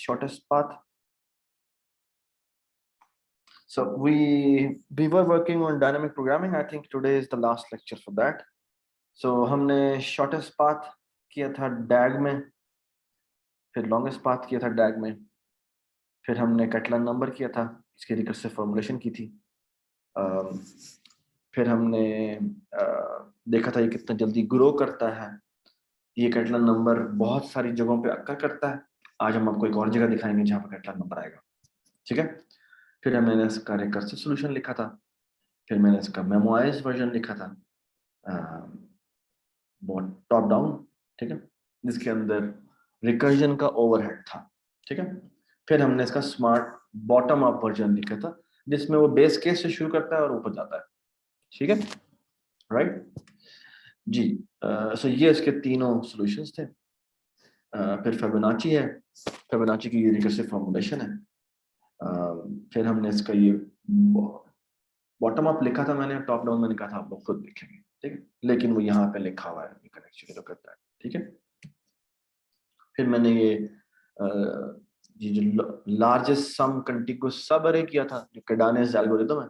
shortest path. So we were working on dynamic programming. I think today is the last lecture for that. So हमने shortest path किया था DAG में, फिर longest path किया था DAG में, फिर हमने Catalan number किया था, इसकी recursive formulation की थी, फिर हमने देखा था ये कितना जल्दी ग्रो करता है। ये Catalan number बहुत सारी जगहों पे अक्कर करता है। आज हम आपको एक और जगह दिखाएंगे जहाँ पर Catalan number आएगा, ठीक है। फिर हमने इसका रिकर्सिव सॉल्यूशन लिखा था, फिर मैंने इसका मेमोराइज्ड वर्जन लिखा था, टॉप डाउन, ठीक है, जिसके अंदर रिकर्जन का ओवरहेड था, ठीक है। फिर हमने इसका स्मार्ट बॉटम अप वर्जन लिखा था, जिसमें वो बेस केस से शुरू करता है और ऊपर जाता है, ठीक है, राइट जी। सो ये इसके तीनों सॉल्यूशंस थे। फिर फिबोनाची है, फिबोनाची की रिकर्सिव फॉर्मूलेशन है। फिर हमने इसका ये बॉटम अप लिखा था मैंने, टॉप डाउन मैंने कहा था आप लोग खुद लिखेंगे, ठीक है, लेकिन वो यहाँ पे लिखा हुआ है एक्चुअली तो करता है, ठीक है। फिर मैंने ये जो लार्जेस्ट सम कंटिगुअस सब अरे किया था, जो कार्डानेस एल्गोरिथम है,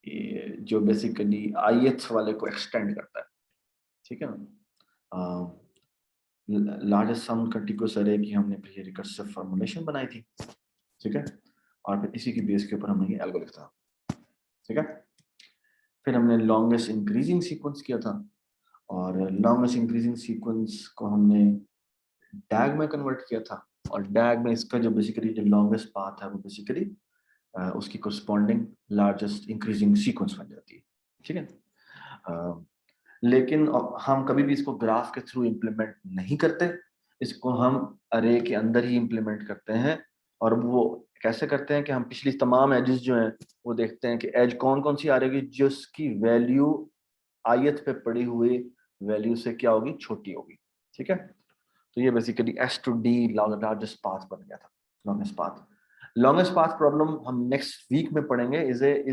ये जो बेसिकली ith वाले को एक्सटेंड करता है, ठीक है ना। लार्जेस्ट सम कंटिगुअस अरे की हमने फिर रिकर्सिव फॉर्मूलेशन बनाई थी, ठीक है, और फिर इसी की बेस के ऊपर हमने ये एल्गो लिखा था, ठीक है। फिर हमने लॉन्गेस्ट इंक्रीजिंग सीक्वेंस किया था, और लॉन्गेस्ट इंक्रीजिंग सीक्वेंस को हमने डैग में कन्वर्ट किया था, और डैग में इसका जो बेसिकली जो लॉन्गेस्ट पाथ है वो बेसिकली उसकी कोरस्पॉन्डिंग लार्जेस्ट इंक्रीजिंग सीक्वेंस बन जाती है, ठीक है। लेकिन हम कभी भी इसको ग्राफ के थ्रू इम्प्लीमेंट नहीं करते, इसको हम अरे के अंदर ही इम्प्लीमेंट करते हैं। और वो कैसे करते हैं कि हम पिछली तमाम एजेस जो हैं वो देखते हैं कि एज कौन कौन सी आ रहेगी जिसकी वैल्यू ith पे पड़ी हुई वैल्यू से क्या होगी, छोटी होगी, ठीक है। तो ये basically S to D largest path बन गया था, longest path. Longest path problem हम नेक्स्ट वीक में पढ़ेंगे, is a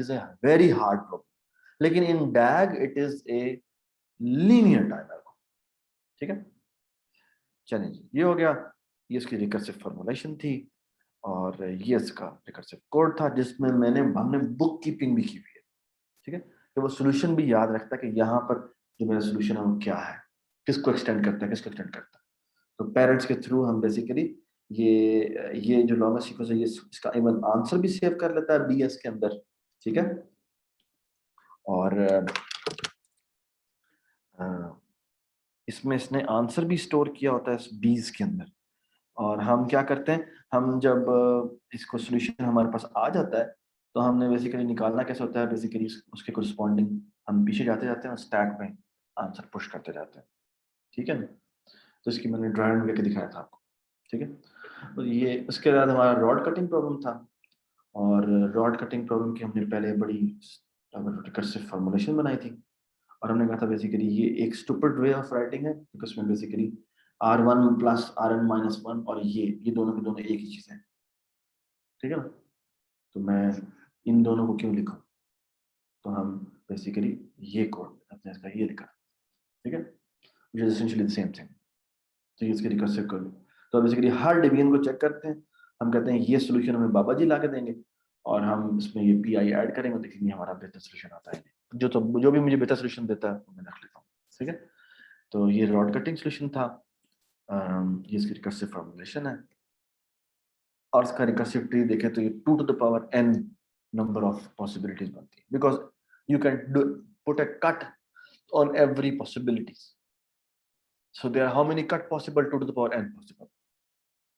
very hard problem, लेकिन in DAG it is a linear time algorithm, ठीक है। चलिए जी, ये हो गया, ये इसकी रिकर्सिव फॉर्मूलेशन थी, और ये इसका रिकर्सिव कोड था जिसमें हमने बुक कीपिंग भी की हुई है, ठीक है। तो वो सोल्यूशन भी याद रखता है कि यहाँ पर जो मेरा सोल्यूशन है वो क्या है, किसको एक्सटेंड करता है, किसको एक्सटेंड करता है। तो पेरेंट्स के थ्रू हम बेसिकली ये जो लॉन्गर सीक्वेंस है, ये इसका इवन आंसर भी सेव कर लेता है BS के अंदर, ठीक है। और इसमें इसने आंसर भी स्टोर किया होता है इस बीज के अंदर। और हम क्या करते हैं, हम जब इसको सोल्यूशन हमारे पास आ जाता है तो हमने बेसिकली निकालना कैसे होता है, बेसिकली उसके कोरस्पॉन्डिंग हम पीछे जाते जाते हैं और स्टैक में आंसर पुश करते जाते हैं, ठीक है ना। तो इसकी मैंने ड्राइंग लेके दिखाया था आपको, ठीक है। तो ये उसके बाद हमारा रॉड कटिंग प्रॉब्लम था, और रॉड कटिंग प्रॉब्लम की हमने पहले बड़ी रिकर्सिव फॉर्मूलेशन बनाई थी, और हमने कहा था बेसिकली ये एक स्टूपिड वे ऑफ राइटिंग है, क्योंकि उसमें basically R1 plus RN minus 1 और ये दोनों के दोनों एक ही चीज है, ठीक है ना। तो मैं इन दोनों को क्यों लिखूं, तो हम बेसिकली ये कोड अपने इसका ये लिखा, ठीक है, which is essentially the same thing. तो ये इसके रिकर्सिव कोड। तो बेसिकली हर डिवीजन को चेक करते हैं, हम कहते हैं ये सोल्यूशन हमें बाबा जी ला के देंगे, और हम इसमें ये PI ऐड करेंगे, देखेंगे हमारा बेहतर सोल्यूशन आता है, जो भी मुझे बेहतर सोल्यूशन देता है वो मैं रख लेता हूँ, ठीक है। तो ये रॉड कटिंग सोल्यूशन था, ये इसकी रिकर्सिव फॉर्मूलेशन है, और इसका रिकर्सिव ट्री देखें तो ये 2 to the power n number of possibilities बनती है, because you can put a cut on every possibilities. So there are how many cut possible, 2 to the power n possible,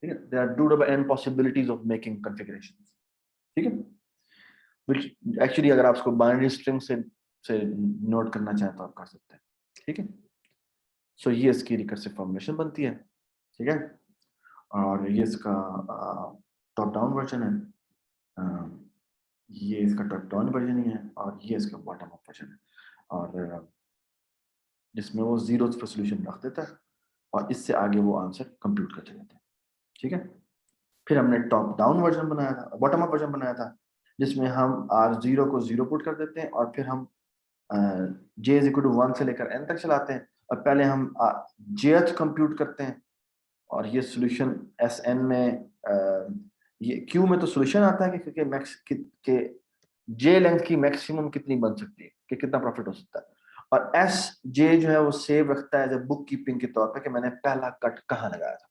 ठीक है। There are 2 to the power n possibilities of making configurations, ठीक है। Which actually अगर आप इसको binary string से note करना चाहें तो आप कर सकते हैं, ठीक है। सो ये इसकी रिकर्सिव फॉर्मूलेशन बनती है, ठीक है। और ये इसका टॉप डाउन वर्जन है, ये इसका टॉप डाउन वर्जन ही है, और ये इसका बॉटम अप वर्जन है, और जिसमें वो जीरो पर सोल्यूशन रख देता है और इससे आगे वो आंसर कंप्यूट करते रहते हैं, ठीक है। फिर हमने टॉप डाउन वर्जन बनाया था, बॉटम अप वर्जन बनाया था, जिसमें हम R0 को 0 पुट कर देते हैं, और फिर हम J = 1 से लेकर n तक चलाते हैं, और पहले हम jth कंप्यूट करते हैं, और ये सॉल्यूशन Sn में ये Q में तो सॉल्यूशन आता है कि मैक्स के J लेंथ की मैक्सिमम कितनी बन सकती है, कि कितना प्रॉफिट हो सकता है, और Sj जो है वो सेव रखता है एज बुक कीपिंग के तौर पर कि मैंने पहला कट कहाँ लगाया था,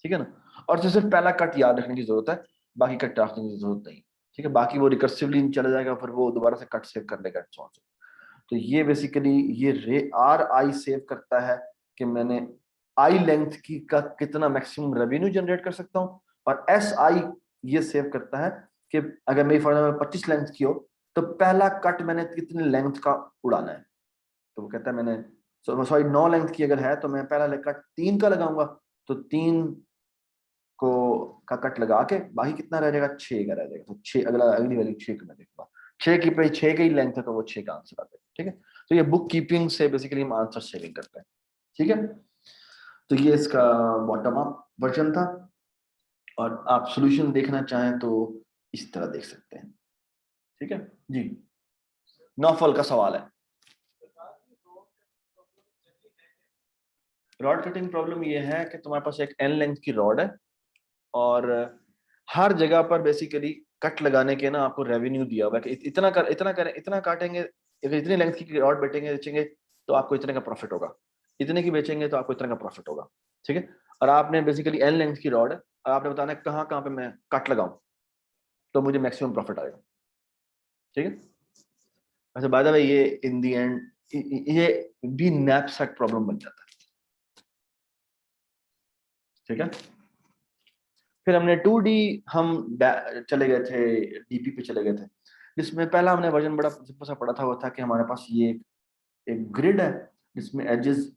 ठीक है ना। और सिर्फ पहला कट याद रखने की जरूरत है, बाकी कट रखने की जरूरत नहीं, ठीक है। बाकी वो रिकर्सिवली चला जाएगा, फिर वो दोबारा से कट सेव कर लेगा। तो ये बेसिकली ये RI सेव करता है कि मैंने आई लेंथ की का कितना मैक्सिमम रेवेन्यू जनरेट कर सकता हूँ, और SI ये सेव करता है कि अगर मेरी फॉर एग्जाम्पल 25 लेंथ की हो तो पहला कट मैंने कितनी लेंथ का उड़ाना है। तो वो कहता है मैंने सॉरी 9 लेंथ की अगर है तो मैं पहला कट 3 का लगाऊंगा, तो 3 को का कट लगा के बाकी कितना रह जाएगा, 6 का रह जाएगा। तो 6 अगला अगली वाली 6 को मैं देखूंगा, 6 की पे 6 की लेंथ है तो वो 6 का आंसर आता है, ठीक है। तो ये बुक कीपिंग से बेसिकली हम आंसर सेविंग करते हैं, ठीक है। तो ये इसका बॉटम अप वर्जन था, और आप सॉल्यूशन देखना चाहें तो इस तरह देख सकते हैं, ठीक है जी। नौफल का सवाल है, रॉड कटिंग प्रॉब्लम ये है कि तुम्हारे पास एक एन लेंथ की रॉड है, और हर जगह पर बेसिकली कट लगाने के ना आपको रेवेन्यू दिया हुआ है कि इतना कर इतना करें इतना काटेंगे, अगर इतनी लेंथ की रॉड बेचेंगे तो आपको इतने का प्रॉफिट होगा, इतने की बेचेंगे तो आपको इतने का प्रॉफिट होगा, ठीक है। और आपने बेसिकली एन लेंथ की रॉड है और आपने बताना है कहाँ कहाँ पे मैं कट लगाऊं तो मुझे मैक्सिमम प्रॉफिट आएगा, ठीक है। अच्छा बाय द वे ये इन दी एंड ये भी नैपसैक प्रॉब्लम बन जाता है, ठीक है। फिर हमने 2D हम चले गए थे, DP पे चले गए थे, जिसमें पहला हमने वर्जन बड़ा सिंपल सा पढ़ा था, वो था कि हमारे पास ये एक ग्रिड है जिसमें एजेस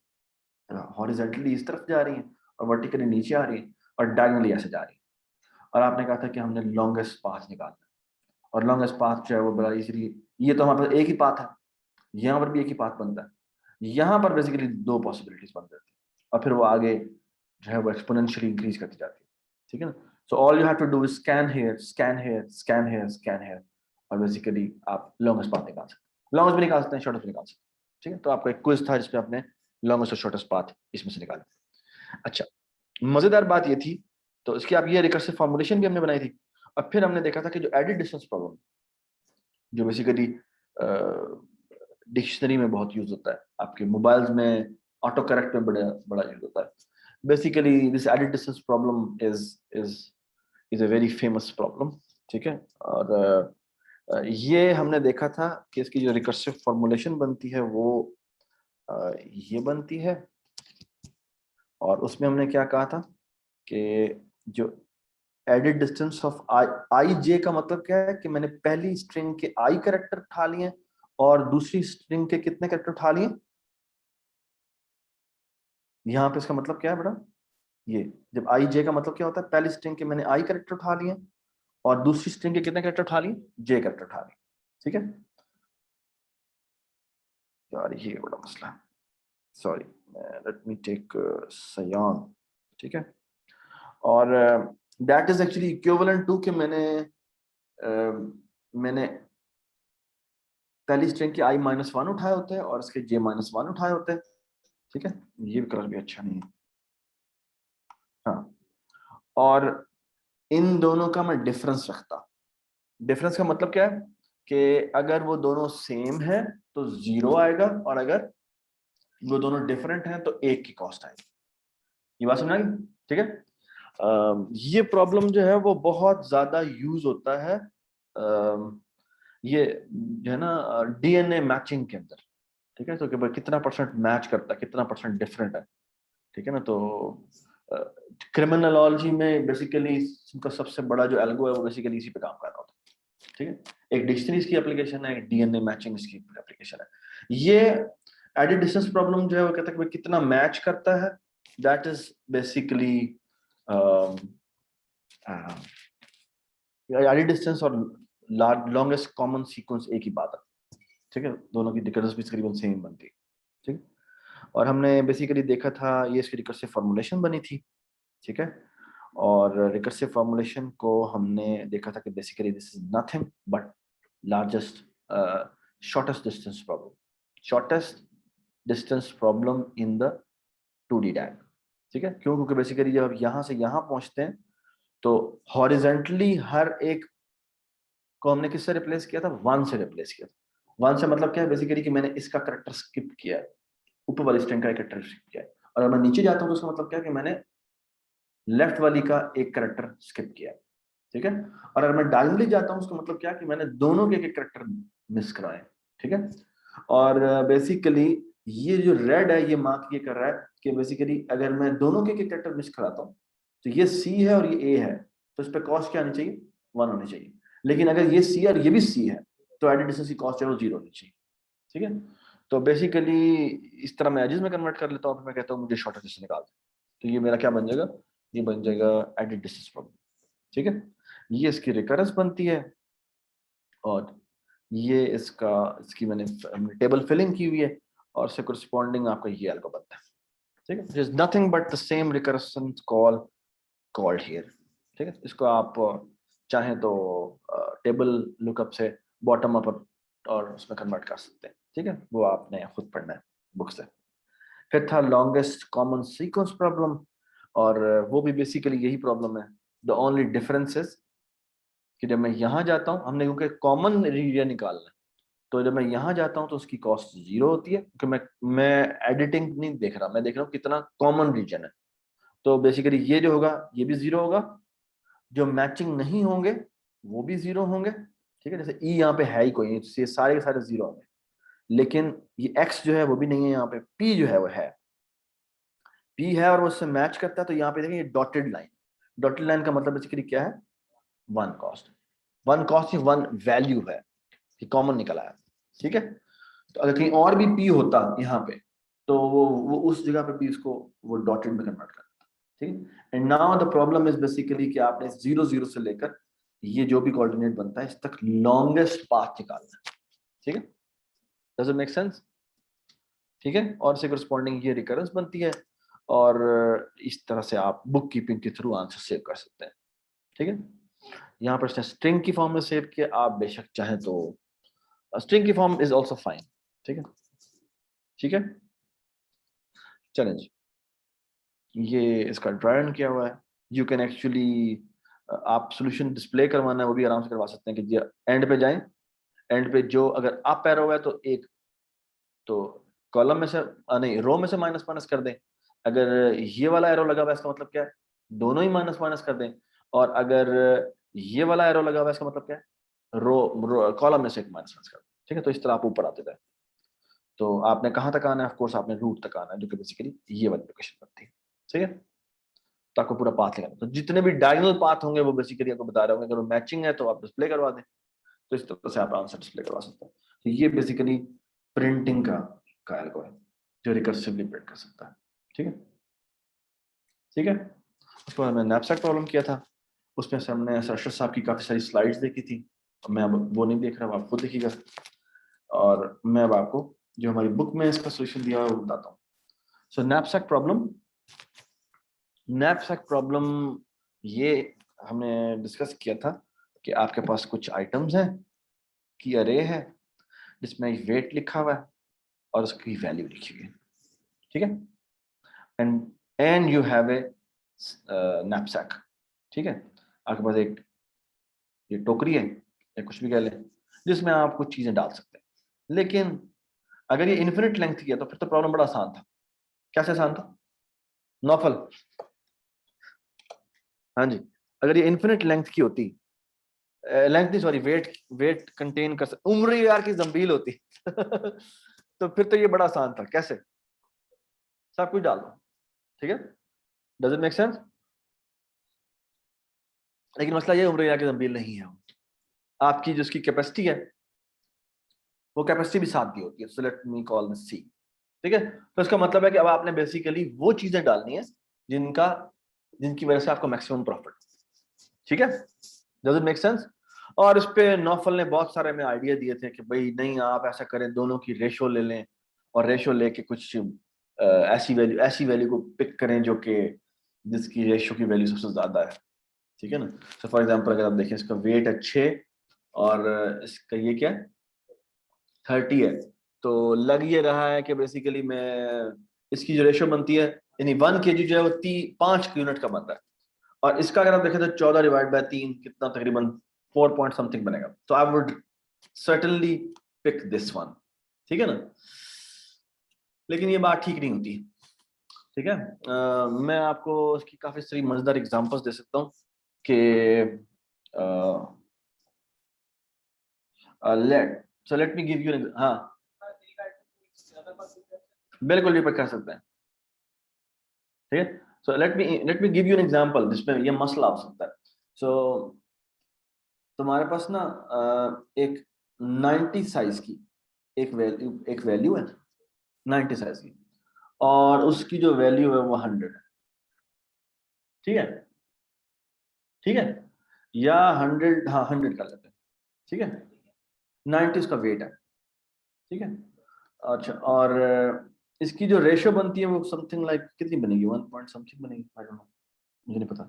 हॉरिजॉन्टली इस तरफ जा रही हैं और वर्टिकली नीचे आ रही हैं और डायगोनली ऐसे जा रही हैं, और आपने कहा था कि हमने लॉन्गेस्ट पाथ निकालना है, और लॉन्गेस्ट पाथ जो है वो बड़ा इजीली, ये तो हमारे पास एक ही पाथ है, यहाँ पर भी एक ही पाथ बनता है, यहाँ पर बेसिकली दो पॉसिबिलिटीज बन जाती है, और फिर वो आगे जो है वो एक्सपोनेंशियली इंक्रीज करती जाती है, ठीक है ना। So all you have to do is scan here scan here scan here scan here, और बेसिकली आप लॉन्गेस्ट पाथ निकाल सकते हैं, लॉन्गेस्ट भी निकाल सकते हैं, शॉर्टेस्ट भी निकाल सकते हैं, ठीक है। तो आपका एक क्विज था जिसमें आपने लॉन्गेस्ट और शॉर्टेस्ट पाथ इसमें से निकाला। अच्छा, मजेदार बात ये थी, तो इसकी आप ये रिकर्सिव फॉर्मुलेशन भी हमने बनाई थी, और फिर हमने देखा था कि जो एडिट डिस्टेंस प्रॉब्लम जो बेसिकली डिक्शनरी में बहुत यूज होता है, आपके मोबाइल्स में ऑटो करेक्ट में बड़ा बड़ा यूज होता है। Basically this edit distance problem is is a very famous problem, ठीक है। और ये हमने देखा था कि इसकी जो रिकर्सिव फॉर्मुलेशन बनती है वो ये बनती है, और उसमें हमने क्या कहा था कि जो एडिट डिस्टेंस ऑफ आई जे का मतलब क्या है कि मैंने पहली स्ट्रिंग के आई कैरेक्टर उठा लिए और दूसरी स्ट्रिंग के कितने कैरेक्टर उठा लिए, यहाँ पे इसका मतलब क्या है बेटा, ये जब आई जे का मतलब क्या होता है, पहली स्ट्रिंग के मैंने आई कैरेक्टर उठा लिए और दूसरी स्ट्रिंग के कितने कैरेक्टर उठा लिए, जे कैरेक्टर उठा लिए, ठीक है। यार ये बड़ा मसला है, सॉरी, लेट मी टेक सयान, ठीक है। और that is actually equivalent to कि मैंने पहली स्ट्रिंग के i-1 उठाए होते हैं और इसके j-1 उठाए होते हैं, ठीक है। ये भी कलर भी अच्छा नहीं है, हाँ। और इन दोनों का मैं डिफरेंस रखता, डिफरेंस का मतलब क्या है कि अगर वो दोनों सेम है तो 0 आएगा, और अगर वो दोनों डिफरेंट हैं तो 1 की कॉस्ट आएगी। ये बात समझ आ गई, ठीक है। ये प्रॉब्लम जो है वो बहुत ज्यादा यूज होता है ये जो है ना DNA मैचिंग के अंदर, ठीक है। तो कि भाई कितना परसेंट मैच करता है, कितना परसेंट डिफरेंट है, ठीक है ना। तो क्रिमिनोलॉजी में बेसिकली इनका सबसे बड़ा जो एल्गो है वो बेसिकली इसी पे काम कर रहा होता है, ठीक है। एक डिक्शनरी की एप्लीकेशन है, एक DNA मैचिंग की एप्लीकेशन है। ये एडिट डिस्टेंस प्रॉब्लम जो है वो कहता है कि कितना मैच करता है, that is basically edit distance और लॉन्गेस्ट कॉमन सीक्वेंस एक ही बात है, ठीक है। दोनों की डिकरेंस भी तकरीबन सेम बनती है, ठीक। और हमने बेसिकली देखा था ये इसकी रिकर्सिव फॉर्मुलेशन बनी थी, ठीक है। और रिकर्सिव फॉर्मुलेशन को हमने देखा था कि basically this is nothing but largest shortest distance problem, shortest distance problem in the 2D diagram, ठीक है, क्यों? क्योंकि बेसिकली जब आप यहाँ से यहाँ पहुंचते हैं तो हॉरिजेंटली हर एक को हमने किससे रिप्लेस किया था? 1 से रिप्लेस किया था। 1 से मतलब क्या है बेसिकली कि मैंने इसका करेक्टर स्किप किया है, ऊपर वाली स्ट्रिंग का एक करेक्टर स्किप किया है, और अगर मैं नीचे जाता हूँ तो उसका मतलब क्या है कि मैंने लेफ्ट वाली का एक करेक्टर स्किप किया है, ठीक है। और अगर मैं डायगोनली जाता हूँ उसका मतलब क्या है कि मैंने दोनों के एक करेक्टर मिस कराए, ठीक है। और बेसिकली ये जो रेड है ये मार्क ये कर रहा है कि बेसिकली अगर मैं दोनों के एक करेक्टर मिस कराता हूँ तो ये सी है और ये ए है, तो इस पर कॉस्ट क्या आनी चाहिए? 1 होनी चाहिए। लेकिन अगर ये सी और ये भी सी है तो एडिट डिस्टेंस की कॉस्ट जो है 0 होनी चाहिए, ठीक है। तो बेसिकली इस तरह मैं एजेस में कन्वर्ट कर लेता हूँ, फिर मैं कहता हूँ मुझे शॉर्टर डिस्टेंस निकाल दे, तो ये मेरा क्या बन जाएगा? ये बन जाएगा एडिट डिस्टेंस प्रॉब्लम, ठीक है। ये इसकी रिकरेंस बनती है और ये इसकी मैंने टेबल फिलिंग की हुई है और से करस्पॉन्डिंग आपका ये एल्गो बनता है, ठीक है। This is nothing but the same recurrence call called here, ठीक है। इसको आप चाहें तो टेबल लुकअप से बॉटम अप और उसमें कन्वर्ट कर सकते हैं, ठीक है। वो आपने खुद पढ़ना है बुक से। फिर था लॉन्गेस्ट कॉमन सीक्वेंस प्रॉब्लम, और वो भी बेसिकली यही प्रॉब्लम है। द ओनली डिफरेंस इज कि जब मैं यहाँ जाता हूँ, हमने क्योंकि कॉमन रीजन निकालना है, तो जब मैं यहाँ जाता हूँ तो उसकी कॉस्ट 0 होती है, क्योंकि मैं एडिटिंग नहीं देख रहा, मैं देख रहा हूँ कितना कॉमन रीजन है। तो बेसिकली ये जो होगा ये भी 0 होगा, जो मैचिंग नहीं होंगे वो भी 0 होंगे, ठीक है। जैसे ई यहाँ पे है ही कोई नहीं, तो ये सारे के सारे 0 होंगे। लेकिन ये एक्स जो है वो भी नहीं है, यहाँ पे पी जो है वो है, पी है और वो उससे मैच करता है। तो यहाँ पे देखें ये डॉटेड लाइन का मतलब बेसिकली क्या है? 1 कॉस्ट, 1 कॉस्ट ही 1 वैल्यू है, ये कॉमन निकल आया, ठीक है। तो अगर कहीं और भी पी होता यहाँ पे तो वो उस जगह पे भी इसको वो डॉटेड में कन्वर्ट करता, ठीक है। And now the problem is basically कि आपने 0 से लेकर ये जो भी कोऑर्डिनेट बनता है इस तक लॉन्गेस्ट पाथ निकालना है, ठीक है। Does it make sense? ठीक है। और इससे करस्पॉन्डिंग ये रिकरेंस बनती है और इस तरह से आप बुक कीपिंग के थ्रू आंसर सेव कर सकते हैं, ठीक है। यहाँ पर स्ट्रिंग की फॉर्म में सेव किया, आप बेशक चाहें तो स्ट्रिंग की फॉर्म इज ऑल्सो फाइन, ठीक है, ठीक है। चलें जी, ये इसका ड्राई रन किया हुआ है। यू कैन एक्चुअली आप सोल्यूशन डिस्प्ले करवाना है वो भी आराम से करवा सकते हैं कि एंड पे जाएं, एंड पे जो अगर अप एरो है तो एक तो कॉलम में से नहीं रो में से माइनस माइनस कर दें, अगर ये वाला एरो लगा हुआ है इसका मतलब क्या है? दोनों ही माइनस माइनस कर दें। और अगर ये वाला एरो लगा हुआ है इसका मतलब क्या है? रो कॉलम में से एक माइनस माइनस कर दें, ठीक है। तो इस तरह आप ऊपर आते जाए। तो आपने कहाँ तक आना है? ऑफ कोर्स आपने रूट तक आना है, जो कि बेसिकली ये वाली लोकेशन बनती है, ठीक है। तो आपको पूरा पाथ लगाना, तो जितने भी डायगोनल पाथ होंगे वो बेसिकली आपको बता रहे होंगे, अगर वो मैचिंग है तो आप डिस्प्ले करवा दें, तो इस तरह से आप आंसर डिस्प्ले करवा सकते हैं। तो ये बेसिकली प्रिंटिंग का एल्गो है जो रिकर्सिवली प्रिंट कर सकता है, ठीक है, ठीक है। उसके बाद मैंने नैपसैक प्रॉब्लम किया था, उसमें से हमने सरशद साहब की काफ़ी सारी स्लाइड्स देखी थी, मैं अब वो नहीं देख रहा, आप खुद देखिएगा। और मैं अब आपको जो हमारी बुक में इसका सोल्यूशन दिया है वो बताता हूँ। सो नैपसैक प्रॉब्लम ये हमने डिस्कस किया था कि आपके पास कुछ आइटम्स हैं की अरे है जिसमें वेट लिखा हुआ है और उसकी वैल्यू लिखी हुई है, ठीक है। And you have a knapsack, ठीक है। आपके पास एक ये टोकरी है या कुछ भी कह लें जिसमें आप कुछ चीजें डाल सकते हैं। लेकिन अगर ये इन्फिनिट लेंथ की है तो फिर तो प्रॉब्लम बड़ा आसान था। कैसे आसान था? नौफल, हाँ जी, अगर ये इन्फिनिट लेंथ की होती, लेंथ नहीं सॉरी वेट कंटेन कर सकती, उम्र यार की जंबील होती तो फिर तो ये बड़ा आसान था। कैसे? सब कुछ डाल दो, ठीक है। Does it make sense? लेकिन मसला ये उम्र यार की जंबील नहीं है, आपकी जो उसकी कैपेसिटी है वो कैपेसिटी भी साथ दी होती है। So let me call this C, ठीक है। तो इसका मतलब है कि अब आपने बेसिकली वो चीजें डालनी है जिनकी वजह से आपको मैक्सिमम प्रॉफिट, ठीक है। Does it make sense? और इस पे नौफल ने बहुत सारे में आइडिया दिए थे कि भाई नहीं आप ऐसा करें, दोनों की रेशो ले लें और रेशो लेके कुछ ऐसी वैल्यू को पिक करें जो कि जिसकी रेशो की वैल्यू सबसे ज्यादा है, ठीक है ना। सो फॉर एग्जांपल अगर आप देखें इसका वेट है 6 और इसका ये क्या है 30 है, तो लग ये रहा है कि बेसिकली मैं इसकी जो रेशो बनती है यानी 1 kg जो है वो 5 यूनिट का बनता है, और इसका अगर आप देखें तो 14 डिवाइड बाय 3 कितना, तकरीबन 4 पॉइंट समथिंग बनेगा। तो I would certainly pick this one, ठीक है ना। लेकिन ये बात ठीक नहीं होती, ठीक है। मैं आपको इसकी काफी सारी मजेदार एग्जांपल्स दे सकता हूँ कि लेट मी गिव यू, हाँ बिल्कुल भी कर सकते हैं, ठीक है। So let me give you an example जिसमें ये मसला हो सकता है। सो तुम्हारे पास ना एक 90 साइज की एक वैल्यू है, 90 साइज की, और उसकी जो वैल्यू है वो 100 है, ठीक है, ठीक है, या 100, हाँ 100 कर लेते हैं, ठीक है। 90 उसका वेट है, ठीक है। अच्छा, और इसकी जो रेशियो बनती है वो समथिंग लाइक कितनी बनेगी, 1 पॉइंट समथिंग बनेगी, आई डोंट नो, मुझे नहीं पता।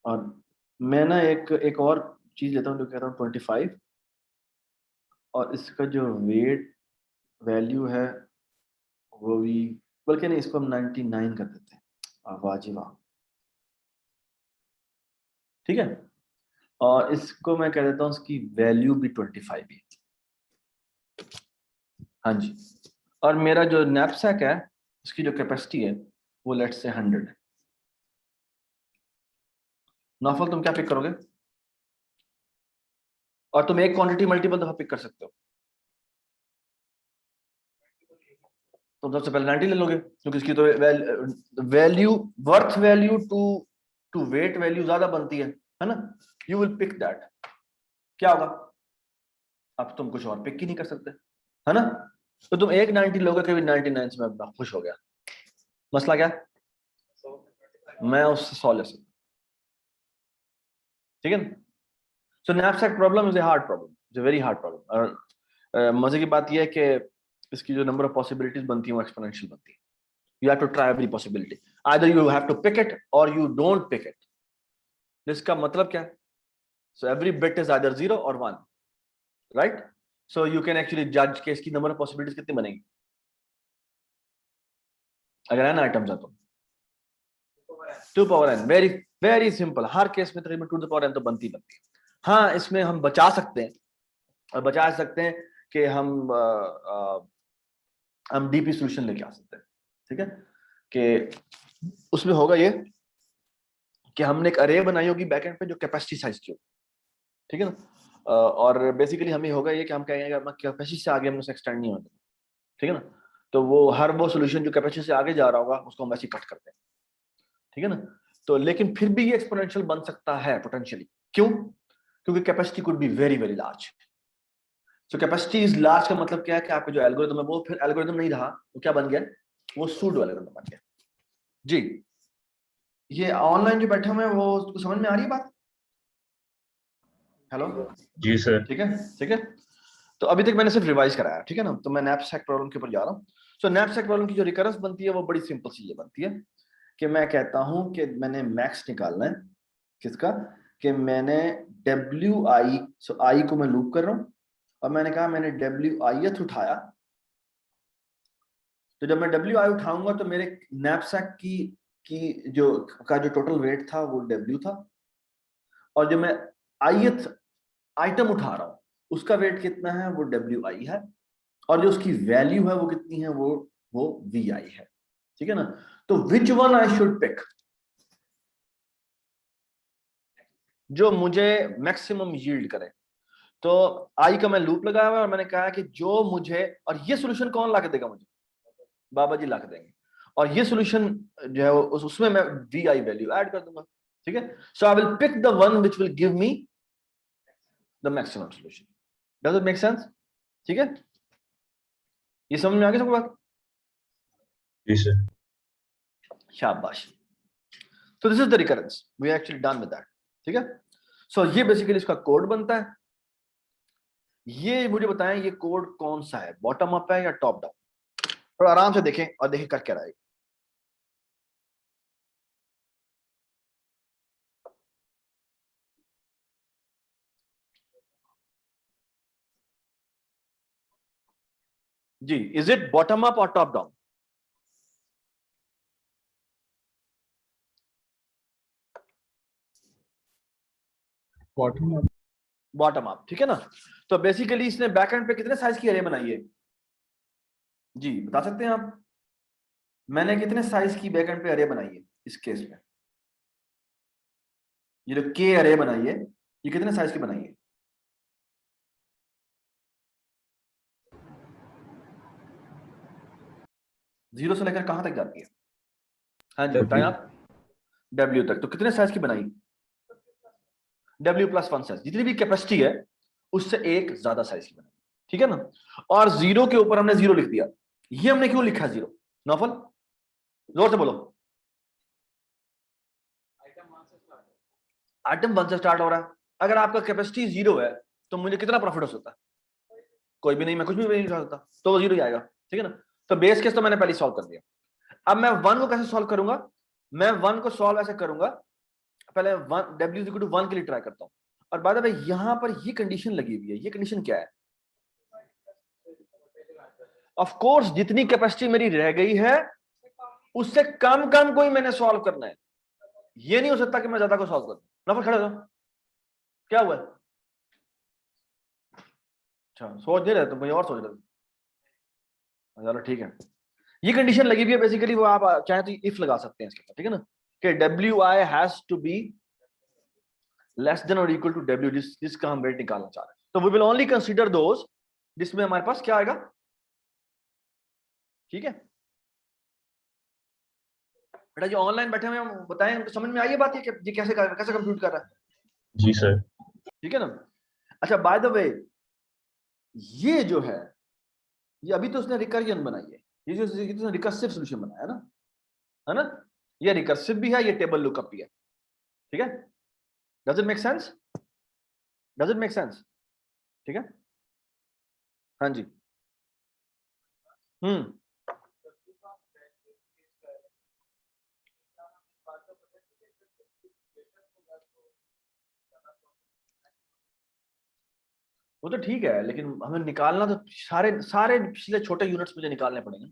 और मैं ना एक और चीज लेता हूँ जो कह रहा हूँ 25, और इसका जो वेट वैल्यू है वो भी, बल्कि नहीं, इसको हम 99 कर देते हैं, वाह जी वाह, ठीक है। और इसको मैं कह देता हूँ इसकी वैल्यू भी 25 ही, हाँ जी। और मेरा जो नैपसैक है उसकी जो कैपेसिटी है वो लेट्स से 100 है। नौफल तुम क्या पिक करोगे? और तुम एक क्वांटिटी मल्टीपल दफा पिक कर सकते हो। तुम सबसे पहले 90 ले लोगे क्योंकि इसकी तो value, worth value to weight value ज्यादा बनती है ना। You will pick that. क्या होगा, अब तुम कुछ और पिक ही नहीं कर सकते, है ना। तो तुम एक 90 लोगे, कभी 99 से मैं अपना खुश हो गया। मसला क्या, मैं उससे 100 ले सकता, ठीक है। So knapsack problem is a hard problem, is a very hard problem. और मजे की बात यह है कि इसकी जो नंबर ऑफ पॉसिबिलिटीज बनती है वो एक्सपोनेंशियल बनती है। You have to try every possibility. Either you have to pick it or you don't pick it. इसका मतलब क्या है? So every bit is either 0 or 1, right? So you can actually judge कि इसकी number of possibilities कितनी बनेगी अगर n items है तो 2 power n, very very simple. हर केस में तकरीबन 2 power n तो बनती है। हाँ, इसमें हम बचा सकते हैं, और बचा सकते हैं कि हम डीपी सोल्यूशन लेके आ सकते हैं, ठीक है। कि उसमें होगा ये कि हमने एक अरे बनाई होगी बैकएंड पे जो कैपेसिटी साइज की होगी, ठीक है ना। और बेसिकली हमें होगा ये कि हम कहेंगे कि कैपेसिटी से आगे हमने उसे एक्सटेंड नहीं होने देना, ठीक है ना। तो वो हर वो सॉल्यूशन जो कैपेसिटी से आगे जा रहा होगा उसको हम ऐसे कट करते हैं, ठीक है ना। तो लेकिन फिर भी ये एक्सपोनेंशियल बन सकता है पोटेंशियली। क्यों? क्योंकि capacity could be very very large. So capacity is large का मतलब क्या है कि आपका जो एल्गोरिथम है वो फिर एल्गोरिथम नहीं रहा, वो क्या बन गया, वो सूडो एल्गोरिथम बन गया। जी, ये ऑनलाइन जो बैठे हुए हैं वो उसको समझ में आ रही है बात? हेलो, जी सर। ठीक है, ठीक है। तो अभी तक मैंने सिर्फ रिवाइज कराया, ठीक है ना। तो मैं नैपसैक प्रॉब्लम के ऊपर जा रहा हूँ। सो नैपसैक प्रॉब्लम की जो रिकरेंस बनती है वो बड़ी सिंपल सी ये बनती है कि मैं कहता हूं कि मैंने मैक्स निकालना है किसका, कि मैंने डब्ल्यू आई, सो आई को मैं लूप कर रहा हूं, और मैंने कहा मैंने डब्ल्यू आई उठाया। तो जब मैं डब्ल्यू आई उठाऊंगा तो मेरे नैपसैक की जो टोटल वेट था वो डब्ल्यू था, और जो मैं आईएथ आइटम उठा रहा हूं उसका वेट कितना है, वो डब्ल्यू आई है, और जो उसकी वैल्यू है वो कितनी है, वो वी आई है, ठीक है ना। तो which one I should pick, जो मुझे मैक्सिमम यील्ड करे। तो आई का मैं लूप लगाया हुआ है और मैंने कहा कि जो मुझे, और ये सॉल्यूशन कौन ला के देगा मुझे, बाबा जी ला के देंगे। और ये सॉल्यूशन जो है उसमें मैं वी आई वैल्यू ऐड कर दूंगा, ठीक है। So I will pick the one which will give me the maximum solution. Does it make sense? ठीक है, ये समझ में आ गई सबको बात? जी सर। शाबाश। तो this is the recurrence, we are actually done with that, ठीक है। सो ये बेसिकली इसका कोड बनता है। ये मुझे बताएं ये कोड कौन सा है, बॉटम अप है या टॉप डाउन? थोड़ा आराम से देखें और देखें कर क्या रहा है। जी, इज इट बॉटम अप और टॉप डाउन? बॉटम अप, ठीक है ना। तो बेसिकली इसने बैकएंड पे कितने साइज की अरे बनाई है जी, बता सकते हैं आप? मैंने कितने साइज की बैकएंड पे अरे बनाई है इस केस में? ये जो के अरे बनाई है, ये कितने साइज की बनाई है? जीरो से लेकर कहां तक जाती है? हाँ जी बताएं आप। W तक। तो कितने साइज की बनाई? W+1 साइज, जितनी भी कैपेसिटी है उससे एक ज्यादा साइज की बनाई, ठीक है ना। और जीरो के ऊपर हमने जीरो लिख दिया। ये हमने क्यों लिखा जीरो? नौफल जोर से बोलो। आइटम 1 से स्टार्ट हो रहा है। अगर आपका कैपेसिटी जीरो है तो मुझे कितना प्रॉफिट हो सकता है? कोई भी नहीं, मैं कुछ भी नहीं उठा सकता, तो वो जीरो ही आएगा, ठीक है ना। तो बेस केस तो मैंने पहले सॉल्व कर दिया। अब मैं वन को कैसे सॉल्व करूंगा? मैं वन को सॉल्व ऐसे करूंगा, पहले वन W=1 के लिए ट्राई करता हूं। और बाद में यहां पर ये कंडीशन लगी हुई है। ये कंडीशन क्या है? ऑफ कोर्स जितनी कैपेसिटी मेरी रह गई है उससे कम कम कोई मैंने सॉल्व करना है। ये नहीं हो सकता कि मैं ज्यादा को सॉल्व करूं। नफर खड़े हो, क्या हुआ? अच्छा सोच नहीं रहे तो कोई और सोच रहे थे। चलो ठीक है। ये कंडीशन लगी हुई है बेसिकली, वो आप चाहे तो इफ लगा सकते हैं इसके ऊपर, ठीक है ना, कि WI has to be less than और इक्वल टू W, जिसका हम वेट निकालना चाह रहे हैं। तो we will only consider those जिसमें हमारे पास क्या आएगा, ठीक है। बेटा जो ऑनलाइन बैठे हुए हैं बताएं, उनको समझ में आई है बात ये कि कैसे कंप्यूट कर रहा है? जी सर। ठीक है ना। अच्छा बाय द वे, ये जो है ये अभी तो उसने रिकर्जन बनाई है, ये जो उसने रिकर्सिव सॉल्यूशन बनाया है ना, ये रिकर्सिव भी है, ये टेबल लुकअप भी है, ठीक है। Does it make sense? Does it make sense? ठीक है। हाँ जी। हम्म। वो तो ठीक है, लेकिन हमें निकालना तो सारे सारे पिछले छोटे यूनिट्स मुझे निकालने पड़ेंगे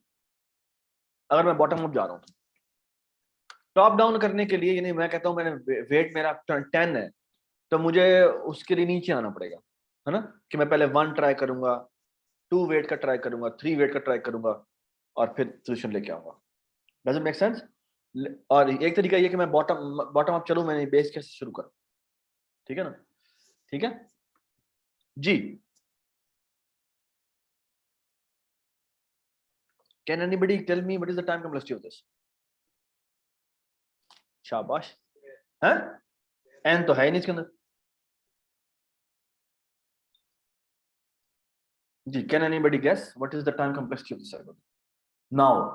अगर मैं बॉटम अप जा रहा हूँ तो। टॉप डाउन करने के लिए, यानी मैं कहता हूँ मैंने वेट मेरा 10 है, तो मुझे उसके लिए नीचे आना पड़ेगा, है ना, कि मैं पहले 1 ट्राई करूंगा, 2 वेट का ट्राई करूंगा, 3 वेट का ट्राई करूंगा, और फिर सोल्यूशन लेके आऊंगा। Does it make sense? और एक तरीका ये कि मैं बॉटम अप चलूं, मैंने बेस कैसे शुरू करूं, ठीक है ना। ठीक है जी। Can anybody tell me what is the time complexity of this? शाबाश। है एन तो है ही नहीं इसके अंदर जी। Can anybody guess what is the time complexity of this now?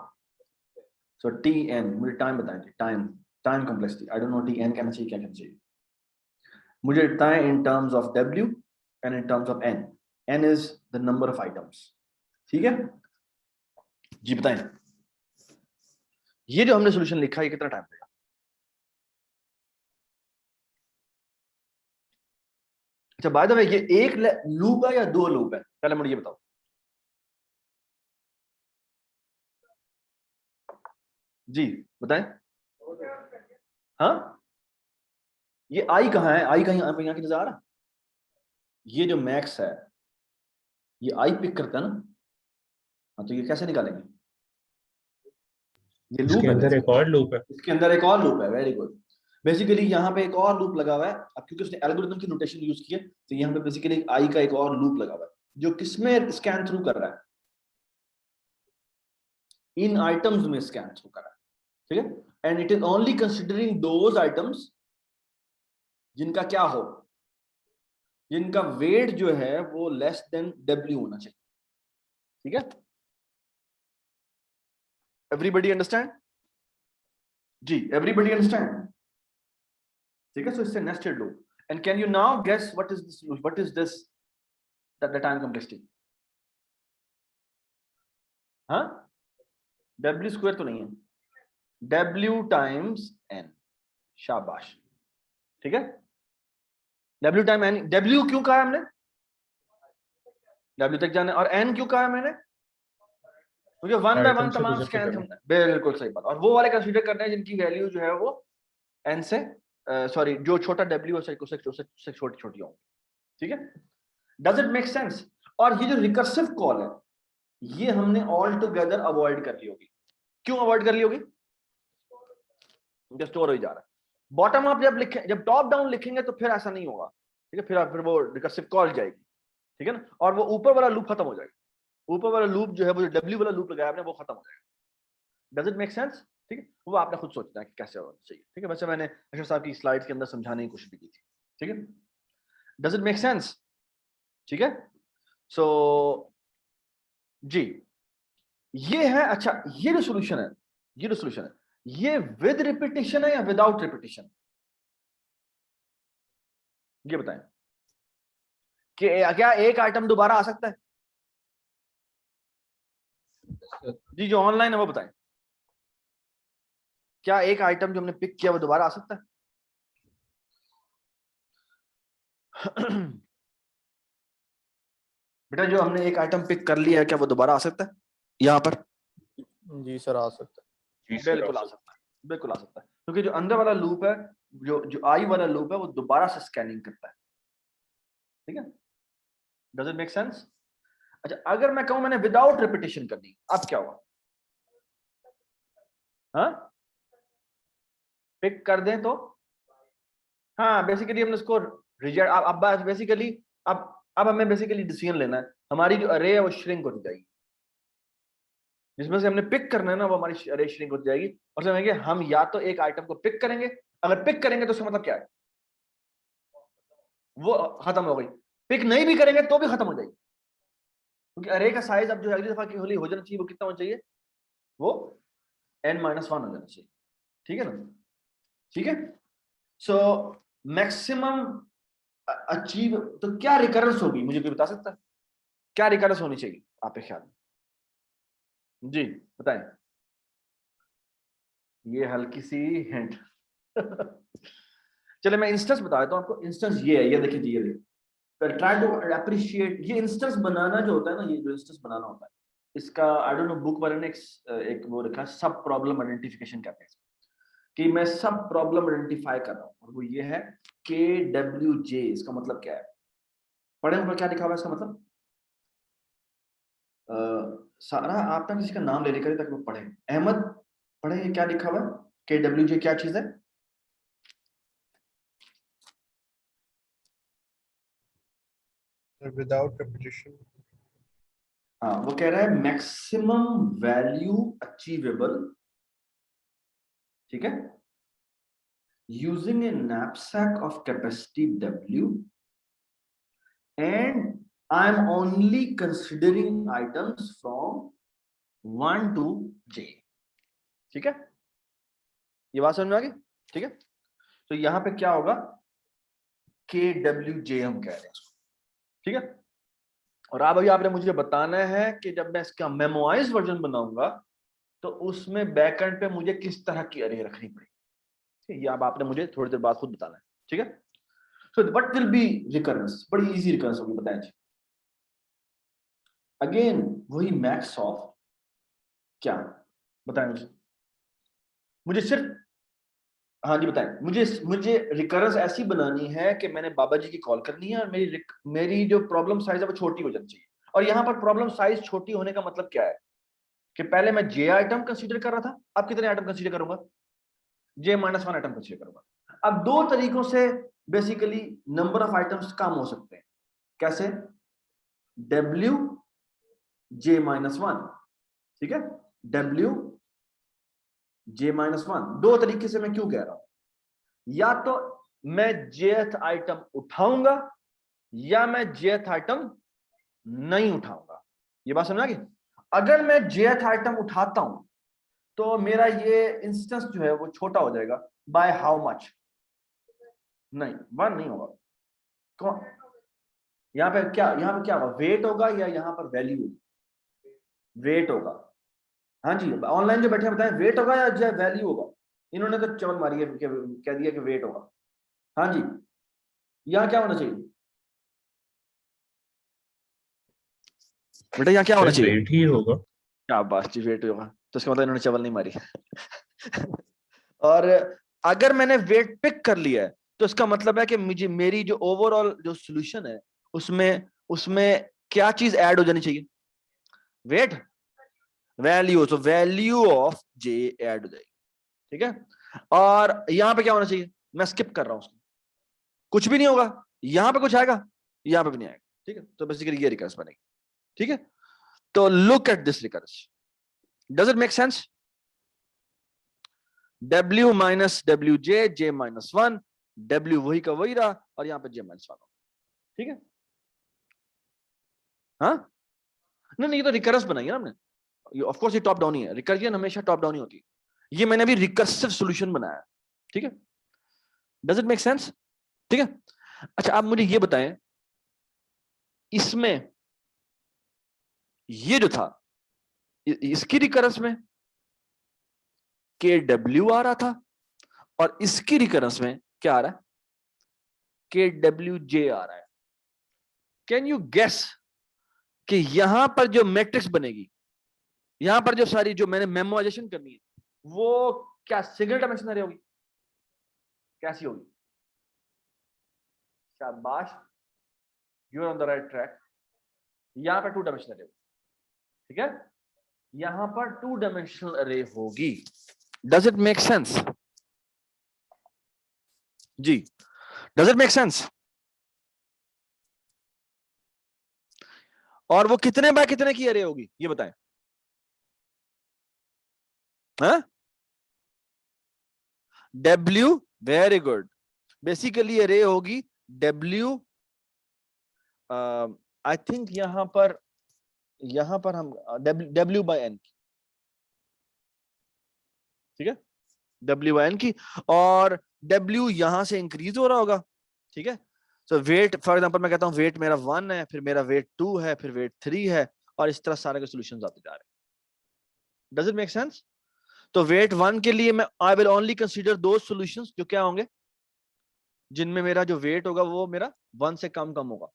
So T N, मुझे टाइम बताएंगे, time time complexity. I don't know T N कहना चाहिए क्या कहना चाहिए मुझे बताएं in terms of W and in terms of N। N is the number of items, ठीक है जी। बताएं ये जो हमने सॉल्यूशन लिखा है ये कितना टाइम लेगा? अच्छा बाय द वे, ये एक लूप है या 2 लूप है? पहले मुझे ये बताओ। जी बताएं। हाँ ये आई कहाँ है? आई कहीं यहाँ की नजर आ रहा? ये जो मैक्स है ये आई पिक करता है ना। हाँ तो ये कैसे निकालेंगे? ये लूप इसके है अंदर एक और लूप है। इसके अंदर एक और लूप है। Very good. बेसिकली यहाँ पे एक और लूप लगा हुआ है। अब क्योंकि उसने एल्गोरिथम की नोटेशन यूज की है तो यहाँ पे बेसिकली आई का एक और लूप लगा हुआ है जो किसमें स्कैन थ्रू कर रहा है? इन आइटम्स में स्कैन थ्रू कर रहा है, ठीक है। And it is only considering those items जिनका क्या हो, जिनका वेट जो है वो लेस देन W होना चाहिए, ठीक है। एवरीबडी अंडरस्टैंड जी? Everybody understand? ठीक है। सो इससे nested loop. And can you now guess what is this the time complexity? हाँ W² तो नहीं है, W टाइम्स N। शाबाश, ठीक है। W time N। W क्यों कहा है हमने? W तक जाना। और N क्यों कहा है मैंने? क्योंकि 1 बाय 1 आइटम से तमाम गुजर के स्कैन करना। करना है। बिल्कुल सही बात। और वो वाले कंसीडर करने हैं जिनकी वैल्यू जो है वो N से सॉरी जो छोटा w है उससे छोटी छोटी होंगी, ठीक है। Does it make sense? और ये जो रिकर्सिव कॉल है ये हमने ऑल टुगेदर अवॉइड कर ली होगी। क्यों अवॉइड कर ली होगी? स्टोर हो जा रहा है। बॉटम अप जब लिखें, जब टॉप डाउन लिखेंगे तो फिर ऐसा नहीं होगा, ठीक है, फिर वो रिकर्सिव कॉल जाएगी, ठीक है ना, और वो ऊपर वाला लूप खत्म हो जाएगा। ऊपर वाला लूप जो है वो डब्ल्यू वाला लूप लगाया आपने वो खत्म हो जाएगा। Does it make sense? ठीक है, वो आपने खुद सोचना है कि कैसे होना चाहिए, ठीक है। वैसे मैंने अशरफ साहब की स्लाइड्स के अंदर समझाने की कोशिश भी की थी, ठीक है। Does it make sense? ठीक है, सो जी ये है। अच्छा ये जो सोल्यूशन है, ये जो सोल्यूशन है ये विद रिपीटिशन है या विदाउट रिपीटिशन? ये बताएं कि क्या एक आइटम दोबारा आ सकता है? जी जो ऑनलाइन है वो बताएं, क्या एक आइटम जो हमने पिक किया वो दोबारा आ सकता है? बेटा जो हमने एक आइटम पिक कर लिया है क्या वो दोबारा आ सकता है यहाँ पर? जी सर आ सकता जी सर, बिल्कुल आ सकता है, बिल्कुल आ सकता है, क्योंकि जो अंदर वाला लूप है, जो आई वाला लूप है वो दोबारा से स्कैनिंग करता है, ठीक है। Does it make sense? अच्छा अगर मैं कहूं मैंने विदाउट रिपीटिशन करनी, अब क्या होगा? हाँ पिक कर दें तो हाँ बेसिकली हमने उसको रिजेक्ट, अब बेसिकली अब हमें बेसिकली डिसीजन लेना है। हमारी जो अरे है वो श्रिंक होती जाएगी, जिसमें से हमने पिक करना है ना वो हमारी अरे श्रिंक होती जाएगी, और समझेंगे हम या तो एक आइटम को पिक करेंगे, अगर पिक करेंगे तो उसका मतलब क्या है? वो खत्म हो गई। पिक नहीं भी करेंगे तो भी खत्म हो जाएगी, क्योंकि अरे का साइज अब जो अगली दफा की होली हो जाना चाहिए वो कितना होना चाहिए? वो n-1 हो जाना चाहिए, ठीक है ना। ठीक है, सो मैक्सिमम अचीव तो क्या रिकरेंस होगी, मुझे कोई बता सकता है क्या रिकरेंस होनी चाहिए आपके ख्याल में? जी बताएं, ये हल्की सी हिंट। चले मैं इंस्टेंस बता देता हूं आपको। इंस्टेंस ये है, ये देखिए जी, ये ट्राई टू अप्रिशिएट। ये इंस्टेंस बनाना जो होता है ना, ये जो इंस्टेंस बनाना होता है इसका आई डोंट नो बुक वाले ने एक वो रखा सब प्रॉब्लम आइडेंटिफिकेशन कहते हैं कि मैं सब प्रॉब्लम आइडेंटिफाई कर रहा हूं, और वो ये है KWJ। इसका मतलब क्या है? पढ़े ऊपर क्या लिखा हुआ है इसका मतलब? सारा आप ना किसी का नाम ले लेकर ताकि वो पढ़े। अहमद पढ़े ये क्या लिखा हुआ है? KWJ क्या चीज है? Without repetition. हाँ वो कह रहा है मैक्सिमम वैल्यू अचीवेबल, ठीक है, using A knapsack of capacity W and I am only considering items from 1 to J। ठीक है, ये बात समझ में आ गई? ठीक है, तो यहां पे क्या होगा? KWJ हम कह रहे हैं, ठीक है। और अब अभी आपने मुझे बताना है कि जब मैं इसका मेमोराइज वर्जन बनाऊंगा तो उसमें बैकएंड पे मुझे किस तरह की अरे रखनी पड़ेगी, ये अब आपने मुझे थोड़ी देर बाद खुद बताना है, ठीक है। So what will be recurrence? बड़ी इजी रिकरेंस होगी, बताएं जी। अगेन वही मैक्स ऑफ क्या, बताएं मुझे सिर्फ, हाँ जी बताएं मुझे रिकरेंस ऐसी बनानी है कि मैंने बाबा जी की कॉल करनी है और मेरी जो प्रॉब्लम साइज है वो छोटी हो जानी चाहिए। और यहाँ पर प्रॉब्लम साइज छोटी होने का मतलब क्या है कि पहले मैं J आइटम कंसीडर कर रहा था, अब कितने आइटम कंसीडर करूंगा? J-1 आइटम कंसीडर करूंगा। अब दो तरीकों से बेसिकली नंबर ऑफ आइटम्स कम हो सकते हैं। कैसे? W J-1, ठीक है, W J-1। दो तरीके से मैं क्यों कह रहा हूं? या तो मैं jth आइटम उठाऊंगा या मैं jth आइटम नहीं उठाऊंगा। ये बात समझ आ गई? अगर मैं jth आइटम उठाता हूं तो मेरा ये इंस्टेंस जो है वो छोटा हो जाएगा। By how much? नहीं 1 नहीं होगा। कौन यहाँ पे क्या होगा? वेट होगा या यहाँ पर वैल्यू होगी? वेट होगा। हाँ जी ऑनलाइन जो बैठे हैं बताएं वेट होगा या वैल्यू होगा? इन्होंने तो चवन मारी है, कह दिया कि वेट होगा। हाँ जी यहाँ क्या होना चाहिए बेटा? यहाँ क्या होना सर चाहिए? वेट ही होगा। क्या बात जी, वेट होगा तो इसका मतलब इन्होंने चवल नहीं मारी। और अगर मैंने वेट पिक कर लिया है तो इसका मतलब है कि मुझे मेरी जो ओवरऑल जो सॉल्यूशन है उसमें उसमें क्या चीज ऐड हो जानी चाहिए, वेट, वैल्यू, तो वैल्यू ऑफ जे ऐड हो जाएगी, ठीक है। और यहां पे क्या होना चाहिए, मैं स्किप कर रहा हूं उसको, कुछ भी नहीं होगा, यहां पे कुछ आएगा, यहां पे भी नहीं आएगा, ठीक है। तो बेसिकली ये रिकर्स बनेगी, ठीक है। तो look at this recurs, does it make sense? W minus W J, J minus one, W वही का वही रहा और यहां पे J माइनस वन, ठीक है। हाँ, नहीं ये तो रिकर्स बनाएंगे ना हमने, ऑफ कोर्स ये टॉप डाउन ही है, रिकर्जन हमेशा टॉप डाउन ही होती है, ये मैंने अभी रिकर्सिव सॉल्यूशन बनाया है, ठीक है। Does it make sense? ठीक है। अच्छा आप मुझे ये बताएं, इसमें ये जो था इसकी रिकरेंस में के डब्ल्यू आ रहा था और इसकी रिकरेंस में क्या आ रहा है, के डब्ल्यू जे आ रहा है। कैन यू गेस कि यहां पर जो मैट्रिक्स बनेगी, यहां पर जो सारी जो मैंने मेमोराइजेशन करनी है वो क्या सिंगल डायमेंशनल होगी, कैसी होगी? शाबाश, you are on the right track. यहां पर टू डायमेंशनल होगी, ठीक है, यहां पर टू डायमेंशनल अरे होगी। Does it make sense? जी, डज इट मेक सेंस? और वो कितने बाय कितने की अरे होगी ये बताएं? हाँ, W, वेरी गुड, बेसिकली अरे होगी W, आई थिंक यहां पर हम W बाय N की, ठीक है, W बाय N की, और W यहां से इंक्रीज हो रहा होगा, ठीक है। तो वेट फॉर एग्जांपल मैं कहता हूं वेट मेरा 1 है, फिर मेरा वेट 2 है, फिर वेट 3 है, और इस तरह सारे के सॉल्यूशंस आते जा रहे हैं। Does it make sense? तो वेट 1 के लिए मैं आई विल ओनली कंसीडर दो सॉल्यूशंस जो क्या होंगे, जिनमें मेरा जो वेट होगा वो मेरा 1 से कम कम होगा,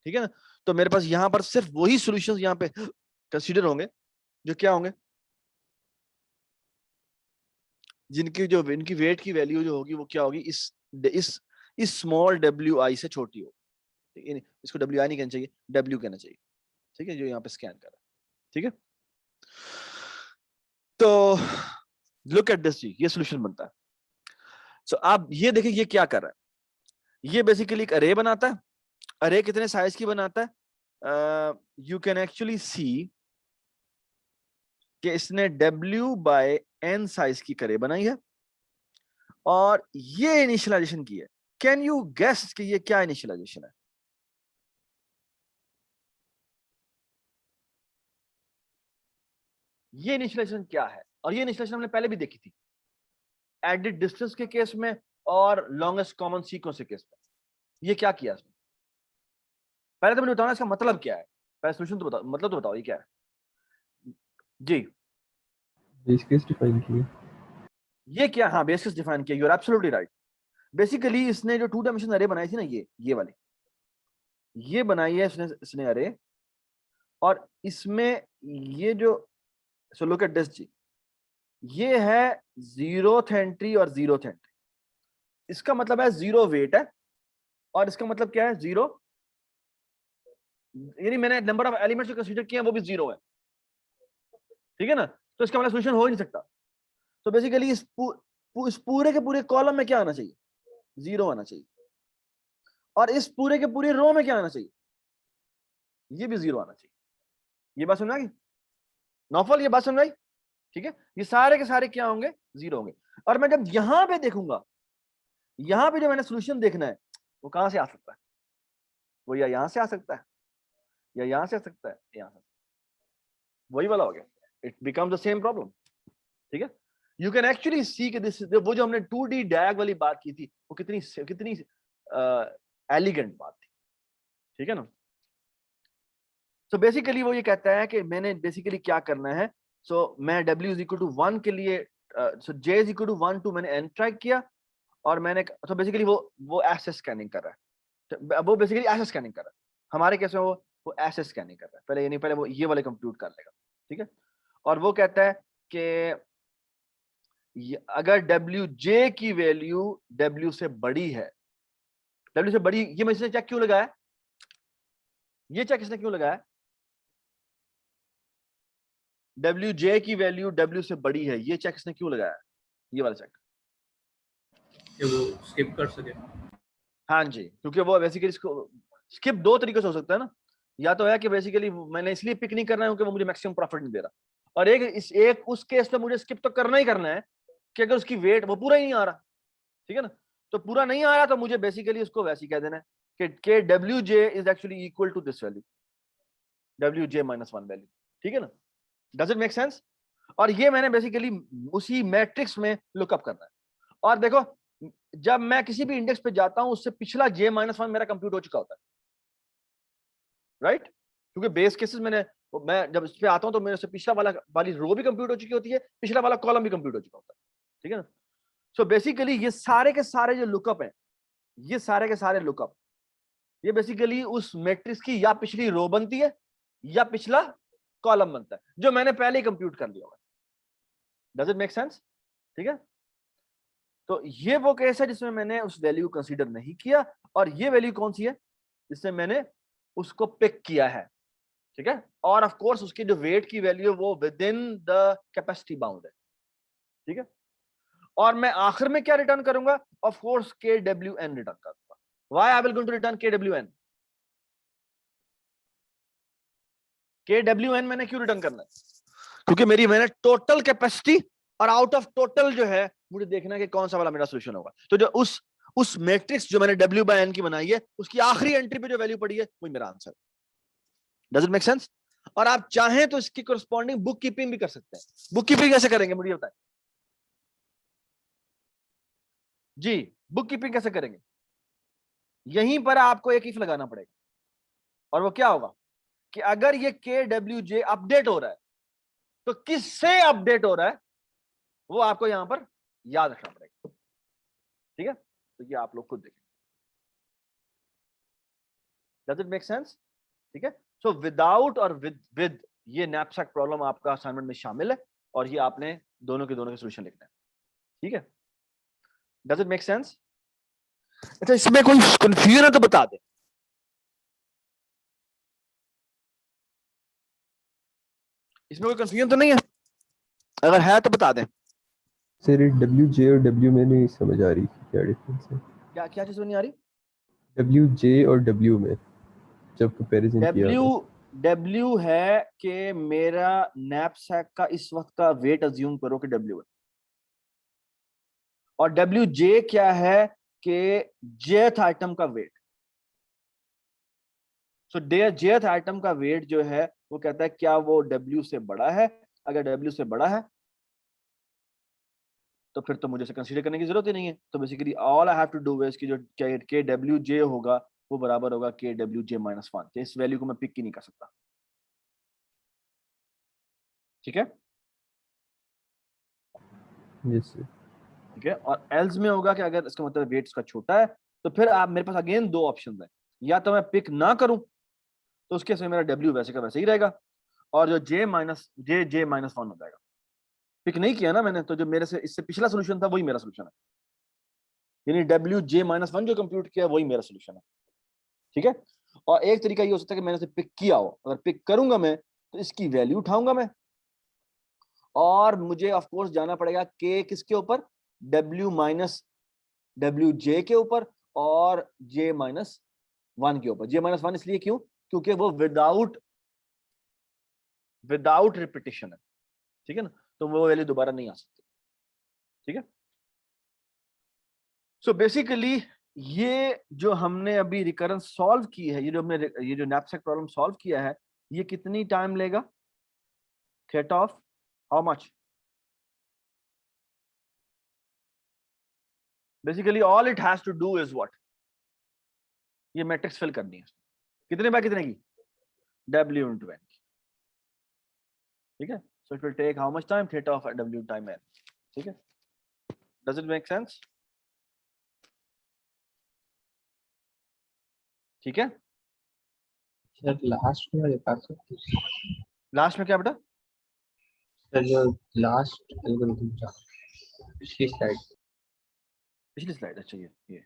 ठीक है ना। तो मेरे पास यहां पर सिर्फ वही सॉल्यूशंस यहां पे कंसीडर होंगे जो क्या होंगे, जिनकी जो इनकी वेट की वैल्यू जो होगी वो क्या होगी, इस स्मॉल डब्ल्यू आई से छोटी हो, इसको डब्ल्यू आई नहीं कहना चाहिए, डब्ल्यू कहना चाहिए, ठीक है, जो यहाँ पे स्कैन कर रहा है, ठीक है। तो लुक एट दिस जी, ये सॉल्यूशन बनता है। सो आप ये देखिए ये क्या कर रहा है, ये बेसिकली एक अरे बनाता है। अरे कितने साइज की बनाता है, यू कैन एक्चुअली सी कि इसने W बाय N साइज की अरे बनाई है और ये इनिशियलाइजेशन की है। कैन यू गेस कि ये क्या इनिशियलाइजेशन है? ये इनिशियलाइजेशन क्या है? और ये इनिशियलाइजेशन हमने पहले भी देखी थी, एडिट डिस्टेंस के केस में और लॉन्गेस्ट कॉमन सीक्वेंस के केस में। ये क्या किया इसने? पहले तो मुझे बताओ ना इसका मतलब क्या है, पहले सॉल्यूशन तो बताओ, मतलब तो बताओ ये क्या है जी। बेस केस डिफाइन किया। ये क्या, हाँ बेस केस डिफाइन किया, you are absolutely right. Basically इसने जो टू डायमेंशन अरे बनाई थी ना, ये वाली ये बनाई है इसने अरे, और इसमें ये जो, सो लुक एट दिस जी, ये है जीरोथ एंट्री और जीरोथ एंट्री, इसका मतलब है जीरो वेट है, और इसका मतलब क्या है, जीरो, यानी मैंने नंबर ऑफ एलिमेंट्स जो कंसीडर किए हैं वो भी जीरो है, ठीक है ना। तो इसका मतलब सॉल्यूशन हो ही नहीं सकता। तो बेसिकली इस पूरे के पूरे कॉलम में क्या आना चाहिए, जीरो आना चाहिए, और इस पूरे के पूरे रो में क्या आना चाहिए, ये भी जीरो आना चाहिए। ये बात समझ गई नौफल, ये बात समझ आई, ठीक है। ये सारे के सारे क्या होंगे, जीरो होंगे। और मैं जब यहां पे देखूंगा, यहां पे जो मैंने सॉल्यूशन देखना है वो कहां से आ सकता है, वो या यहां से आ सकता है, या यहां से आ सकता है, यहां से, वही वाला हो गया, it becomes the same problem, ठीक है। यू कैन एक्चुअली सी कि दिस, वो जो हमने 2D डायग वाली बात की थी वो कितनी कितनी एलिगेंट बात थी, ठीक है ना। सो बेसिकली वो ये कहता है कि मैंने बेसिकली क्या करना है, सो मैं W इज इक्वल टू 1 के लिए, सो J इज इक्वल टू 1 2 मैंने N ट्राई किया, और मैंने, तो बेसिकली वो ऐसे स्कैनिंग कर रहा है, तो वो बेसिकली ऐसे स्कैनिंग कर रहा है, हमारे केस में वो ऐसे स्कैनिंग कर रहा है, पहले ये नहीं, पहले वो ये वाले कंप्यूट कर लेगा, ठीक है। और वो कहता है कि अगर डब्ल्यू जे की वैल्यू डब्ल्यू से बड़ी है, डब्ल्यू से बड़ी, ये मैं इसने चेक क्यों लगाया, ये चेक इसने क्यों लगाया, डब्ल्यू जे की वैल्यू डब्ल्यू से बड़ी है, ये चेक इसने क्यों लगाया, ये वाला चेक। कि वो स्किप कर सके। हाँ जी, क्योंकि वो बेसिकली इसको स्किप दो तरीके से हो सकता है ना, या तो है कि बेसिकली मैंने इसलिए पिक नहीं करना है क्योंकि वो मुझे मैक्सिमम प्रॉफिट नहीं दे रहा, और एक उस केस में मुझे स्किप तो करना ही करना है कि अगर उसकी वेट वो पूरा ही नहीं आ रहा, ठीक है ना, तो पूरा नहीं आ रहा तो मुझे बेसिकली उसको वैसे ही कह देना है कि W J is actually equal to this value, W J minus one value, ठीक है ना, डज इट मेक सेंस। और ये मैंने बेसिकली उसी मैट्रिक्स में लुकअप करना है। और देखो जब मैं किसी भी इंडेक्स पे जाता हूं उससे पिछला जे माइनस वन मेरा कंप्यूट हो चुका होता है, राइट, क्योंकि बेस केसेस मैं जब इस पे आता हूं तो मेरे से पिछला वाली रो भी कंप्यूट हो चुकी होती है, पिछला वाला कॉलम भी कंप्यूट हो चुका होता है, ठीक है ना। सो बेसिकली ये सारे के सारे जो लुकअप है, ये सारे के सारे लुकअप, ये बेसिकली उस मैट्रिक्स की या पिछली रो बनती है या पिछला कॉलम बनता है, जो मैंने पहले ही कंप्यूट कर लिया हुआ है। डज इट मेक सेंस, ठीक है। तो ये वो केस है जिसमें मैंने उस वैल्यू कंसीडर नहीं किया, और ये वैल्यू कौन सी है जिसमें मैंने उसको पिक किया है, ठीक है। और ऑफ कोर्स उसकी जो वेट की वैल्यू है वो with in the capacity bound है, ठीक है। और मैं आखिर में क्या रिटर्न करूंगा, of course K W N return करूंगा। Why I will going to return K W N, K W N मैंने क्यों रिटर्न करना है, क्योंकि मैंने टोटल कैपेसिटी और आउट ऑफ टोटल जो है मुझे देखना है कि कौन सा वाला मेरा सोल्यूशन होगा। तो जो उस मैट्रिक्स जो मैंने डब्ल्यू बाय एन की बनाई है उसकी आखिरी एंट्री पे जो वैल्यू पड़ी है वही मेरा answer. Does it make sense. और आप चाहें तो इसकी कोरस्पॉन्डिंग बुक कीपिंग भी कर सकते हैं। बुक कीपिंग कैसे करेंगे मुझे बताएं जी, बुक कीपिंग कैसे करेंगे। यहीं पर आपको एक इफ लगाना पड़ेगा, और वो क्या होगा कि अगर ये के डब्ल्यू जे अपडेट हो रहा है तो किससे अपडेट हो रहा है वो आपको यहां पर याद रखना पड़ेगा, ठीक है। तो ये आप लोग खुद देखें। डज इट मेक सेंस, ठीक है। सो विदाउट और विद ये नैपसैक प्रॉब्लम आपका असाइनमेंट में शामिल है, और ये आपने दोनों के सॉल्यूशन लिखना है, ठीक है। Does it make sense. अच्छा, इसमें कोई कंफ्यूजन है तो बता दे। इसमें कोई कंफ्यूजन तो नहीं है, अगर है तो बता दें। सर डब्ल्यू जे और डब्ल्यू में नहीं समझ आ रही क्या डिफरेंस है। क्या क्या चीज नहीं आ रही, डब्ल्यू जे और डब्ल्यू में जब कंपैरिजन किया डब्ल्यू तो डब्ल्यू है कि मेरा नैपसैक का इस वक्त का वेट अज्यूम करो कि डब्ल्यू है, और डब्ल्यू जे क्या है कि जेथ आइटम का वेट। सो जेथ आइटम का वेट जो है वो कहता है क्या वो डब्ल्यू से बड़ा है, अगर डब्ल्यू से बड़ा है तो फिर तो मुझे इसे कंसीडर करने की जरूरत ही नहीं है। तो basically all I have to do is कि जो के डब्ल्यू जे होगा वो बराबर होगा के डब्ल्यू जे माइनस वन। इस वैल्यू को मैं पिक ही नहीं कर सकता, ठीक है। Yes sir. ठीक है, और एल्स में होगा कि अगर इसका मतलब वेट इसका छोटा है तो फिर आप मेरे पास अगेन दो ऑप्शन है, या तो मैं पिक ना करूं तो उसके से मेरा डब्ल्यू वैसे का वैसे ही रहेगा, और जो जे माइनस वन हो जाएगा। पिक नहीं किया ना मैंने, तो जो मेरे से इससे पिछला सोल्यूशन था वही मेरा सोल्यूशन है, यानी डब्ल्यू जे माइनस वन जो कंप्यूट किया वही मेरा सोल्यूशन है, ठीक है। और एक तरीका ये हो सकता है कि मैंने इसे पिक किया हो, अगर पिक करूंगा मैं तो इसकी वैल्यू उठाऊंगा मैं, और मुझे ऑफ कोर्स जाना पड़ेगा के किसके ऊपर, डब्ल्यू माइनस डब्ल्यू जे के ऊपर और जे माइनस वन के ऊपर। जे माइनस वन इसलिए क्यों, क्योंकि वो विदाउट रिपीटिशन है, ठीक है ना, तो वो वैल्यू दोबारा नहीं आ सकती, ठीक है। सो बेसिकली ये जो हमने अभी रिकरेंस सॉल्व की है, ये जो नैपसैक प्रॉब्लम सॉल्व किया है, ये कितनी टाइम लेगा, theta of how much, basically all it has to do is what, ये मैट्रिक्स फिल करनी है, कितने बाय कितने की, w into n, ठीक है। So it will take how much time, theta of w time n, ठीक है। डज इट मेक सेंस, ठीक है। सर लास्ट में बता सकते लास्ट में क्या बेटा, सर जो लास्ट एल्गोरिथम था पिछली स्लाइड। पिछली स्लाइड, अच्छा ये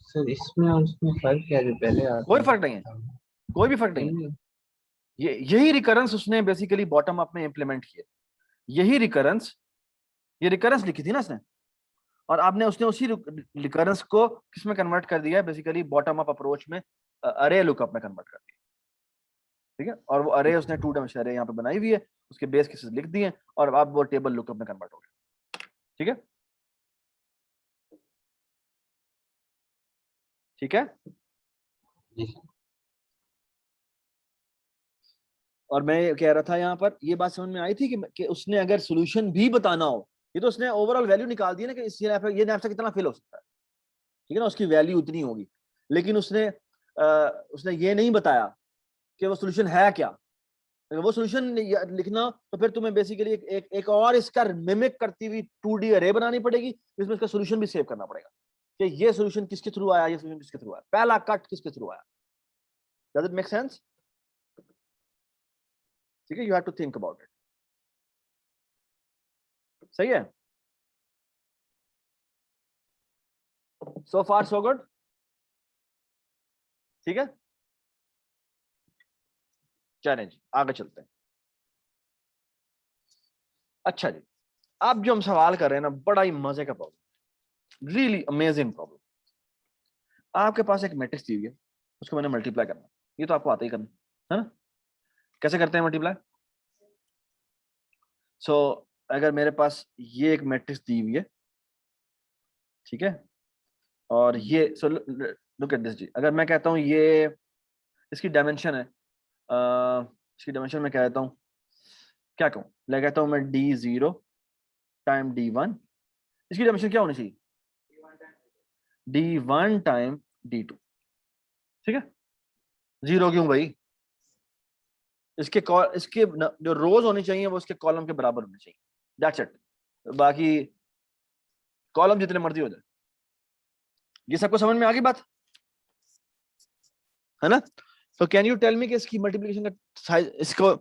सर इसमें और उसमें फर्क क्या है जो पहले आता कोई है? फर्क नहीं है, कोई भी फर्क नहीं है। यही रिकरेंस उसने बेसिकली बॉटम अप में इंप्लीमेंट किया, यही रिकरेंस, ये रिकरेंस लिखी थी ना उसने, और आपने उसने उसी रिकरेंस को किसमें कन्वर्ट कर दिया है, बेसिकली बॉटम अप अप्रोच में अरे लुकअप में कन्वर्ट कर दिया, ठीक है। और वो अरे उसने 2 डायमेंशनल अरे यहाँ पे बनाई हुई है, उसके बेस केसेस लिख दिए और अब वो टेबल लुकअप में कन्वर्ट हो गया, ठीक है, ठीक है। जी सर। और मैं कह रहा था यहाँ पर ये बात समझ में आई थी कि उसने अगर सोल्यूशन भी बताना हो, ये तो उसने ओवरऑल वैल्यू निकाल दी है ना कि इस ये नैप से कितना फिल हो सकता है, ठीक है ना, उसकी वैल्यू उतनी होगी, लेकिन उसने ये नहीं बताया कि वो सोल्यूशन है क्या। अगर वो सोल्यूशन लिखना तो फिर तुम्हें बेसिकली एक और इसका मिमिक करती हुई 2D अरे बनानी पड़ेगी, जिसमें इसका सोल्यूशन भी सेव करना पड़ेगा कि ये सोल्यूशन किसके थ्रू आया, ये सोल्यूशन किसके थ्रू आया, पहला कट किसके थ्रू आया। Does it make sense? ठीक है, you have to think about it. सही है, सो फार सो गुड, ठीक है। चलें जी आगे चलते हैं। अच्छा जी, अब जो हम सवाल कर रहे हैं ना, बड़ा ही मजे का प्रॉब्लम, रियली अमेजिंग प्रॉब्लम। आपके पास एक मैट्रिक्स दी हुई है, उसको मैंने मल्टीप्लाई करना, ये तो आपको आता ही करना है ना। कैसे करते हैं मल्टीप्लाई? सो अगर मेरे पास ये एक मैट्रिक्स दी हुई है, ठीक है, और ये लुक एट दिस जी, अगर मैं कहता हूँ ये इसकी डायमेंशन है, इसकी डायमेंशन मैं कह देता हूँ, क्या कहूँ, मैं कहता हूँ मैं D0 टाइम D1, इसकी डायमेंशन क्या होनी चाहिए? D1 टाइम D2, ठीक है। 0 क्यों भाई? इसके जो रोज होनी चाहिए वो इसके कॉलम के बराबर होने चाहिए, दैट्स इट। बाकी कॉलम जितने मर्जी हो जाए। ये सबको समझ में आ गई बात, है ना? तो कैन यू टेल मी कि इसकी मल्टीप्लिकेशन का साइज, इसको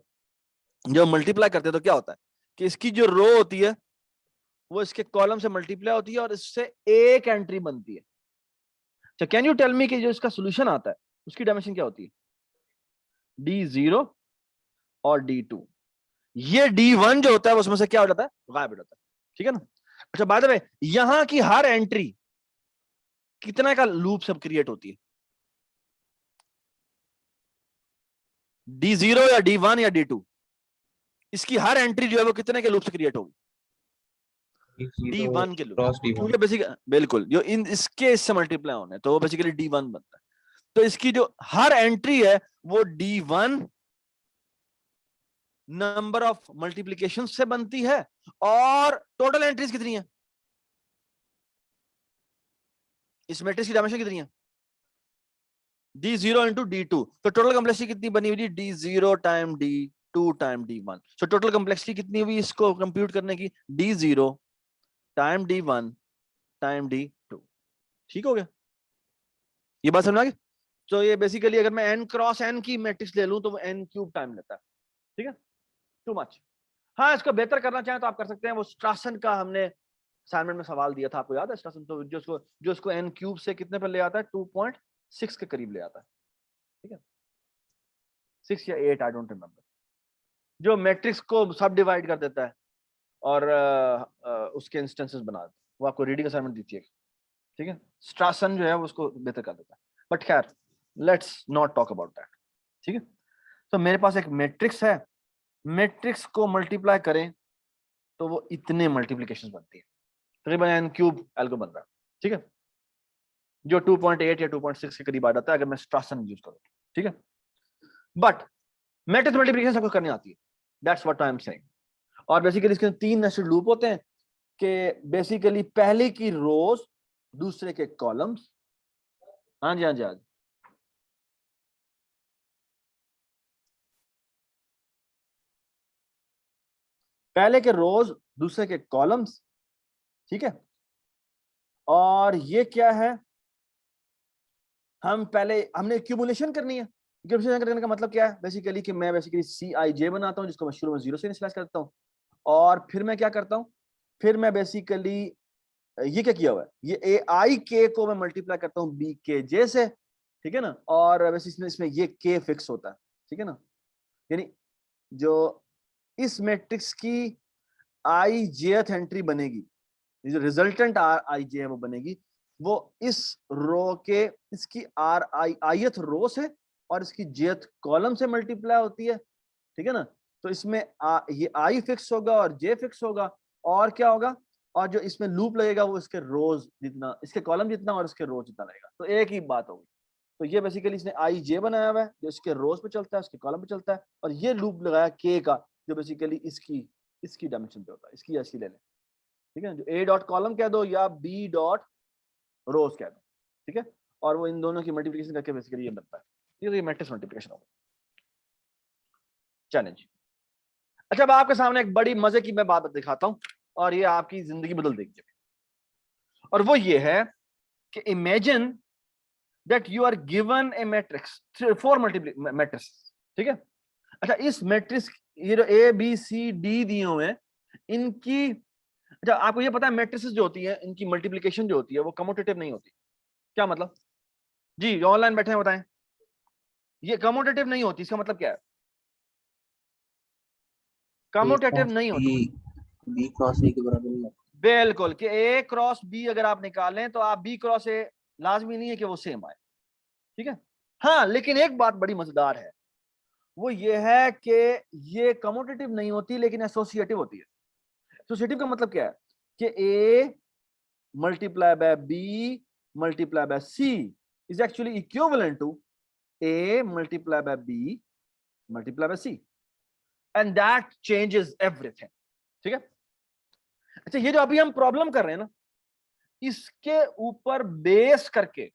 जब मल्टीप्लाई करते हैं तो क्या होता है कि इसकी जो रो होती है वो इसके कॉलम से मल्टीप्लाई होती है और इससे एक एंट्री बनती है। तो कैन यू टेल मी कि जो इसका सॉल्यूशन आता है उसकी डायमेंशन क्या होती है? D0 और D2। ये D1 जो होता है उसमें से क्या हो जाता है? गायब हो जाता है, ठीक है ना। अच्छा बाय द वे, यहां की हर एंट्री कितना का लूप सब क्रिएट होती है? D0 या D1 या D2, इसकी हर एंट्री जो है वो कितने के लूप से क्रिएट होगी? D1 के लूप, क्रॉस D1। क्योंकि बेसिक बिल्कुल जो इन इसके इससे मल्टीप्लाई होने तो वो बेसिकली D1 बनता है। तो इसकी जो हर एंट्री है वो D1 नंबर ऑफ मल्टीप्लीकेशन से बनती है, और टोटल एंट्रीज कितनी है इस मैट्रिक्स की? डायमेंशन कितनी है? D0 इंटू D2, तो टोटल कॉम्प्लेक्सिटी कितनी बनी हुई? D0 time D2 time D1। So total complexity कितनी हुई इसको कंप्यूट करने की? D0 time D1 time D2। ठीक हो गया, ये बात समझ आ गई? तो ये बेसिकली अगर मैं n क्रॉस n की मैट्रिक्स ले लूं तो वो n क्यूब टाइम लेता है, ठीक है। Too much. हाँ, इसको बेहतर करना चाहें तो आप कर सकते हैं, वो स्ट्रासन का हमने असाइनमेंट में सवाल दिया था, आपको याद है? स्ट्रासन तो जो इसको n क्यूब से कितने पर ले आता है? 2.6 के करीब ले आता है, ठीक है, 6 या 8, आई डोंट रिमेम्बर, जो मैट्रिक्स को सब डिवाइड कर देता है और उसके इंस्टेंसेस बना देता है। वो आपको रीडिंग असाइनमेंट दी थी एक, ठीक है। स्ट्रासन जो है वो उसको बेहतर कर देता है, बट खैर let's not talk about that, ठीक है। तो मेरे पास एक मैट्रिक्स है, मैट्रिक्स को मल्टीप्लाई करें तो वो इतने मल्टीप्लिकेशन बनती है, तकरीबन n क्यूब एल्गो बन रहा है, ठीक है, जो 2.8 या 2.6 के करीब आ जाता है अगर मैं स्ट्रासन यूज करूं, ठीक है। बट मैट्रिक्स मल्टीप्लिकेशन सबको करनी आती है, that's what I am saying. और बेसिकली इसके 3 नेस्टेड लूप होते हैं कि बेसिकली पहले की रोज दूसरे के कॉलम्स, हाँ जी हाँ जी हाँ जी, पहले के रोज दूसरे के कॉलम्स, ठीक है। और ये क्या है, हमने एक्यूमुलेशन करनी है। एक्यूमुलेशन करने का मतलब क्या है? बेसिकली कि मैं बेसिकली Cij बनाता हूं जिसको मैं शुरू में 0 से इनिशियलाइज करता हूं, और फिर मैं क्या करता हूं, फिर मैं बेसिकली ये क्या किया हुआ है, ये ए आई के को मैं मल्टीप्लाई करता हूं बी के जे से, ठीक है ना, और वैसे इसमें ये के फिक्स होता है, ठीक है ना, यानी जो इस मैट्रिक्स की आई जेथ एंट्री बनेगी, जो रिजल्टेंट आई जे है वो बनेगी, वो इस रो के इसकी आर आई आईथ रो से और इसकी जेथ कॉलम से मल्टीप्लाई होती है, ठीक है ना। तो इसमें ये आई फिक्स होगा और जे फिक्स होगा, और क्या होगा, और जो इसमें लूप लगेगा वो इसके रोज जितना, इसके कॉलम जितना और इसके रोज जितना लगेगा, तो एक ही बात होगी। तो ये बेसिकली इसने आई जे बनाया हुआ है जो इसके रोज पे चलता है, उसके कॉलम पे चलता है, और ये लूप लगाया के का जो बेसिकली इसकी डायमेंशन पे होता है, इसकी ऐसी ले लें, ठीक है, जो ए डॉट कॉलम कह दो या बी डॉट रोज कह दो, ठीक है, और वो इन दोनों की मल्टीप्लिकेशन करके बेसिकली ये बनता है, ये मैट्रिक्स मल्टीप्लिकेशन होगा। चैलेंज। अच्छा, अब आपके सामने एक बड़ी मजे की मैं बात दिखाता हूं और ये आपकी जिंदगी बदल देगी, और वो ये है कि imagine that you are given a matrix, 4 matrix, ठीक है। अच्छा, इस मैट्रिक्स ये जो ए बी सी डी दिए हुए हैं इनकी, अच्छा आपको ये पता है मैट्रिसेस जो होती है इनकी मल्टीप्लिकेशन जो होती है वो कम्यूटेटिव नहीं होती। क्या मतलब जी, जो ऑनलाइन बैठे हैं बताएं, ये कम्यूटेटिव नहीं होती, इसका मतलब क्या है? कम्यूटेटिव नहीं होती, बी क्रॉस ए के बराबर नहीं होता। बिल्कुल, कि ए क्रॉस बी अगर आप निकालें तो आप बी क्रॉस ए लाजमी नहीं है कि वो सेम आए, ठीक है। हाँ, लेकिन एक बात बड़ी मजेदार है, वो ये है कि ये कम्यूटेटिव नहीं होती लेकिन एसोसिएटिव होती है। एसोसिएटिव का मतलब क्या है कि A multiply by B multiply by C is actually equivalent to A multiply by B multiply by C, and that changes everything, ठीक है। अच्छा, ये जो अभी हम प्रॉब्लम कर रहे हैं ना, इसके ऊपर बेस करके,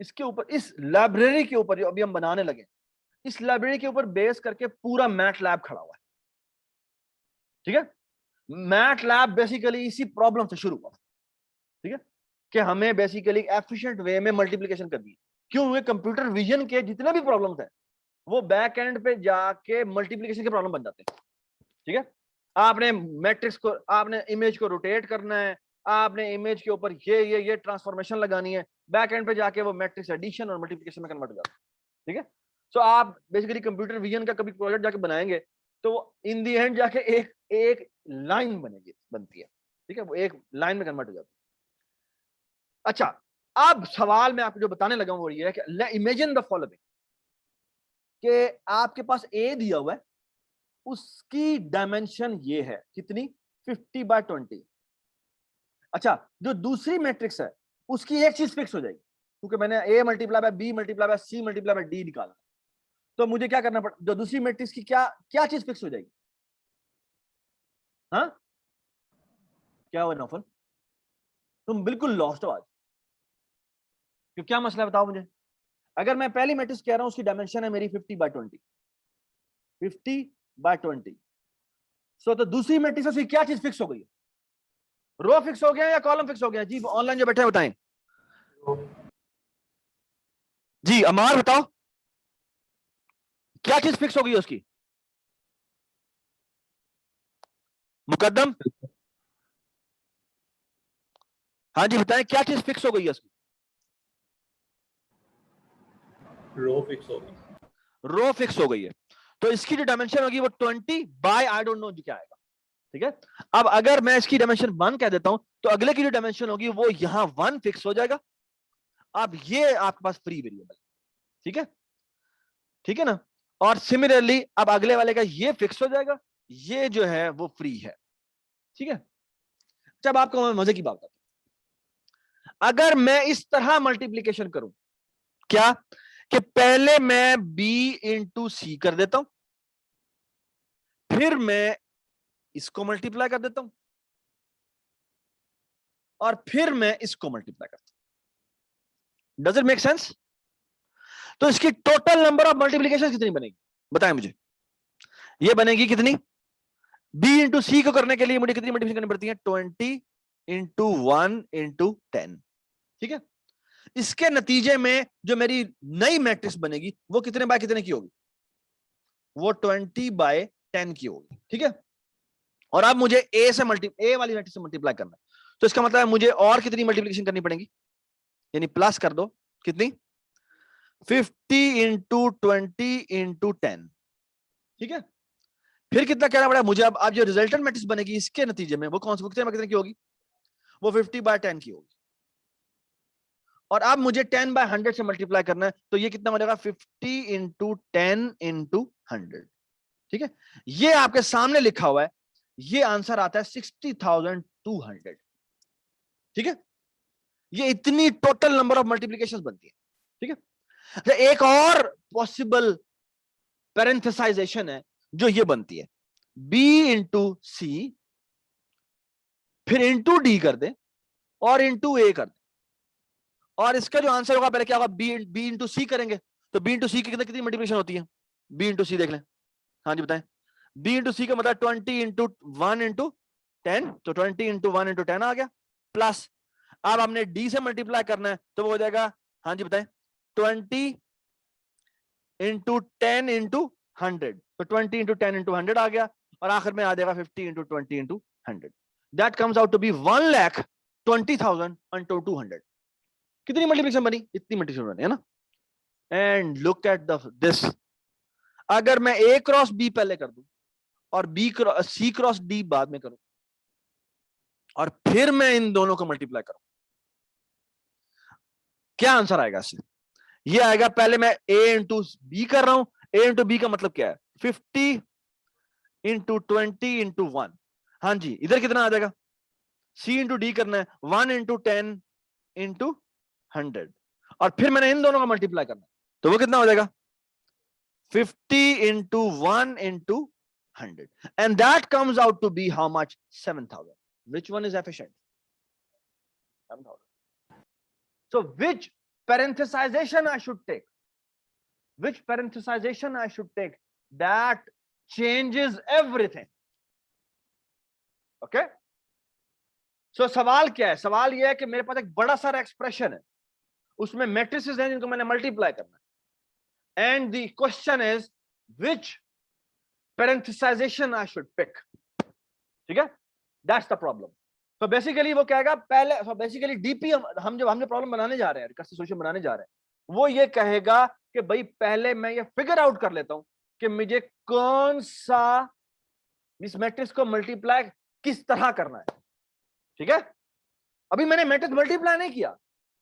इसके ऊपर, इस लाइब्रेरी के ऊपर जो अभी हम बनाने लगे, इस लाइब्रेरी के ऊपर बेस करके पूरा मैट लैब खड़ा हुआ है, ठीक है। मैट लैब बेसिकली इसी प्रॉब्लम से शुरू हुआ, ठीक है, कि हमें बेसिकली एफिशिएंट वे में मल्टीप्लिकेशन करनी है। क्यों हुए? कंप्यूटर विजन के जितने भी प्रॉब्लम्स हैं वो बैक एंड पे जाके मल्टीप्लिकेशन के प्रॉब्लम बन जाते हैं, ठीक है। आपने मैट्रिक्स को, आपने इमेज को रोटेट करना है, आपने इमेज के ऊपर ये ट्रांसफॉर्मेशन लगानी है, बैक एंड पे जाके वो मैट्रिक्स एडिशन और मल्टीप्लिकेशन में कन्वर्ट हो जाता है, ठीक है। सो आप बेसिकली कंप्यूटर विजन का कभी प्रोजेक्ट जाके बनाएंगे तो इन दी एंड जाके एक लाइन बनती है, ठीक है, वो एक लाइन में कन्वर्ट हो जाती है। अच्छा, अब सवाल मैं आपको जो बताने लगा हूं वो ये है कि इमेजिन द फॉलोइंग, कि आपके पास ए दिया हुआ है, उसकी डायमेंशन ये है, कितनी? 50/20। अच्छा, जो दूसरी मैट्रिक्स है उसकी एक चीज फिक्स हो जाएगी, क्योंकि मैंने A multiply by B multiply by C multiply by D निकाला, तो मुझे क्या करना पड़ा, जो दूसरी मैट्रिक्स की क्या चीज फिक्स हो जाएगी? हाँ, क्या हुआ नौफल, तुम बिल्कुल लॉस्ट हो आज, क्यों, क्या मसला है बताओ मुझे। अगर मैं पहली मैट्रिक्स कह रहा हूं उसकी डायमेंशन है मेरी 50/20, 50/20, सो तो दूसरी मैट्रिक्स उसकी क्या चीज फिक्स हो गई है? रो फिक्स हो गया या कॉलम फिक्स हो गया? जी ऑनलाइन जो बैठे हैं बताएं, जी अमार बताओ, क्या चीज फिक्स हो गई है उसकी? मुकद्दम, हाँ जी बताएं, क्या चीज फिक्स हो गई है उसकी? रो फिक्स हो गई, रो फिक्स हो गई है, तो इसकी जो डायमेंशन होगी वो 20 बाय आई डोंट नो क्या आएगा, ठीक है। अब अगर मैं इसकी डायमेंशन 1 कह देता हूं तो अगले की जो डायमेंशन होगी वो यहां 1 फिक्स हो जाएगा। अब ये आपके पास फ्री वेरिएबल, ठीक है, ठीक है ना, और सिमिलरली अब अगले वाले का ये फिक्स हो जाएगा, ये जो है वो फ्री है, ठीक है। जब आपको मैं मजे की बात बताता हूं, अगर मैं इस तरह मल्टीप्लीकेशन करूं, क्या कि पहले मैं b इंटू सी कर देता हूं, फिर मैं इसको मल्टीप्लाई कर देता हूं, और फिर मैं इसको मल्टीप्लाई करता हूं। Does it make sense? तो इसकी टोटल नंबर ऑफ मल्टीप्लीकेशन कितनी बनेगी बताएं मुझे? ये बनेगी कितनी? b इंटू सी को करने के लिए मुझे कितनी मल्टीप्लिकेशन करनी पड़ती है? 20 इंटू 1 इंटू 10, ठीक है। इसके नतीजे में जो मेरी नई मैट्रिक्स बनेगी वो कितने बाय कितने की होगी? वो 20/10 की होगी, ठीक है। और अब मुझे ए वाली मैट्रिक्स से मल्टीप्लाई करना है, तो इसका मतलब है मुझे और कितनी मल्टीप्लिकेशन करनी पड़ेगी, यानी प्लस कर दो, कितनी 50 इंटू 20 इंटू 10, ठीक है। फिर कितना कहना पड़ेगा मुझे, अब जो रिजल्टेंट मैट्रिक्स बनेगी इसके नतीजे में वो कौन सी कितने की होगी, वो 50/10 की होगी। और अब मुझे 10/100 से मल्टीप्लाई करना है, तो ये कितना बनेगा 50 इंटू 10 इंटू 100, ठीक है। ये आपके सामने लिखा हुआ है, ये आंसर आता है 60,200, ठीक है। ये इतनी टोटल नंबर ऑफ मल्टीप्लिकेशंस बनती है, ठीक है। अच्छा, एक और पॉसिबल पैरेंथेसाइजेशन है जो ये बनती है, b इंटू सी, फिर इंटू डी कर दे और इंटू ए कर दे, और इसका जो आंसर होगा पहले क्या होगा, b इंटू सी करेंगे, तो b इंटू सी की कितनी मल्टीप्लिकेशन होती है, b इंटू सी देख लें, हाँ जी बताएं। b इंटू सी का मतलब 20 इंटू 1 इंटू 10, तो 20 इंटू 1 इंटू 10 आ गया, प्लस अब हमने d से मल्टीप्लाई करना है, तो वो हो जाएगा, हाँ जी बताएं, 20 इंटू 10 इंटू 100, तो 20 इंटू 10 इंटू 100 आ गया, और आखिर में आ जाएगा 50 into 20 into 100, that comes out to be 1,20,000 into 200। कितनी मल्टीप्लिकेशन बनी, इतनी मल्टीप्लिकेशन बनी है ना। एंड लुक एट दिस, अगर मैं a क्रॉस b पहले कर दूं और c क्रॉस d बाद में करूं, और फिर मैं इन दोनों को मल्टीप्लाई करूं, क्या आंसर आएगा इससे, ये आएगा, पहले मैं a इंटू बी कर रहा हूं, a इंटू बी का मतलब क्या है 50 इंटू 20 इंटू 1, हाँ जी इधर कितना आ जाएगा, c इंटू डी करना है 1 इंटू 10 इंटू 100, और फिर मैंने इन दोनों का मल्टीप्लाई करना है, तो वो कितना हो जाएगा 50 into 1 into 100, and that comes out to be how much, 7,000. Which one is efficient? 7,000. So which parenthesization I should take? Which parenthesization I should take that changes everything? Okay? So सवाल क्या है, सवाल यह है कि मेरे पास एक बड़ा सारा एक्सप्रेशन है, उसमें मैट्रिसेस हैं जिनको मैंने मल्टीप्लाई करना है, and the question is which parenthesization I should pick, ठीक है, that's the problem. So basically वो कहेगा पहले, so basically DP हम जब हमने प्रॉब्लम बनाने जा रहे हैं, रिकर्सिव सॉल्यूशन बनाने जा रहे हैं, वो ये कहेगा कि भाई पहले मैं ये फिगर आउट कर लेता हूं कि मुझे कौन सा इस मैट्रिक्स को मल्टीप्लाई किस तरह करना है, ठीक है। अभी मैंने मैट्रिक्स मल्टीप्लाई नहीं किया,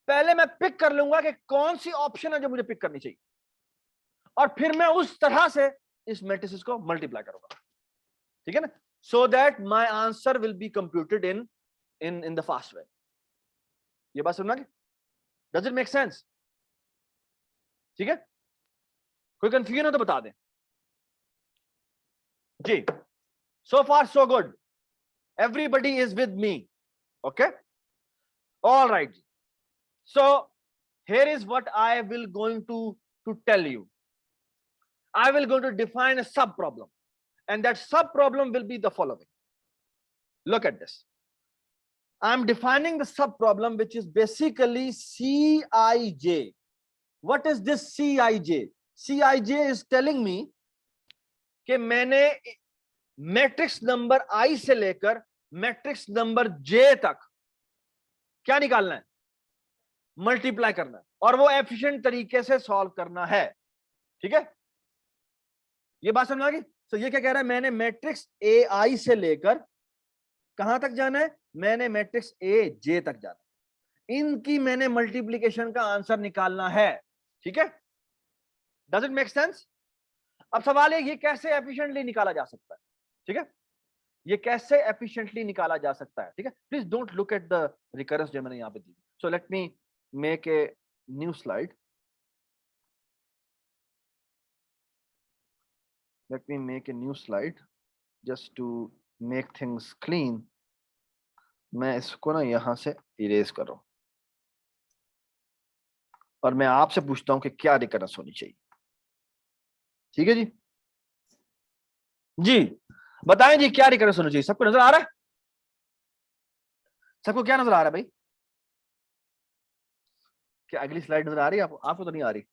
पहले मैं पिक कर लूंगा कि कौन सी ऑप्शन है जो मुझे पिक करनी चाहिए, और फिर मैं उस तरह से इस मैट्रिक्स को मल्टीप्लाई करूंगा, ठीक है ना, so that my answer will be computed in the fast way. ये बात समझना, डज इट मेक सेंस, ठीक है, कोई कंफ्यूजन हो तो बता दें जी। So far so good, everybody is with me, okay, all right. So here is what I will going to tell you. I will going to define a sub problem, and that sub problem will be the following. Look at this. I'm defining the sub problem, which is basically Cij. What is this Cij? Cij is telling me कि मैंने matrix number I से लेकर matrix number J तक क्या निकालना है, multiply करना है, और वो एफिशिएंट तरीके से सॉल्व करना है, ठीक है। ये बात समझ आ गई। तो ये क्या कह रहा है, मैंने मैट्रिक्स ए आई से लेकर कहां तक जाना है, मैंने मैट्रिक्स ए जे तक जाना है, इनकी मैंने मल्टीप्लिकेशन का आंसर निकालना है, ठीक है। Does it make sense? अब सवाल है ये कैसे एफिशिएंटली निकाला जा सकता है, ठीक है, ये कैसे एफिशिएंटली निकाला जा सकता है, ठीक है। Please don't look at the recurrence जो मैंने यहां पे दी। So let me make a new slide. Let me make a new slide just to make things clean. मैं इसको ना यहां से इरेज कर रहा हूं और मैं आपसे पूछता हूं कि क्या रिकरेंस होनी चाहिए, ठीक है जी। जी बताएं जी, क्या रिकरेंस होनी चाहिए, सबको नजर आ रहा है, सबको क्या नजर आ रहा है भाई, क्या अगली स्लाइड नजर आ रही है आपको? आपको तो नहीं आ रही,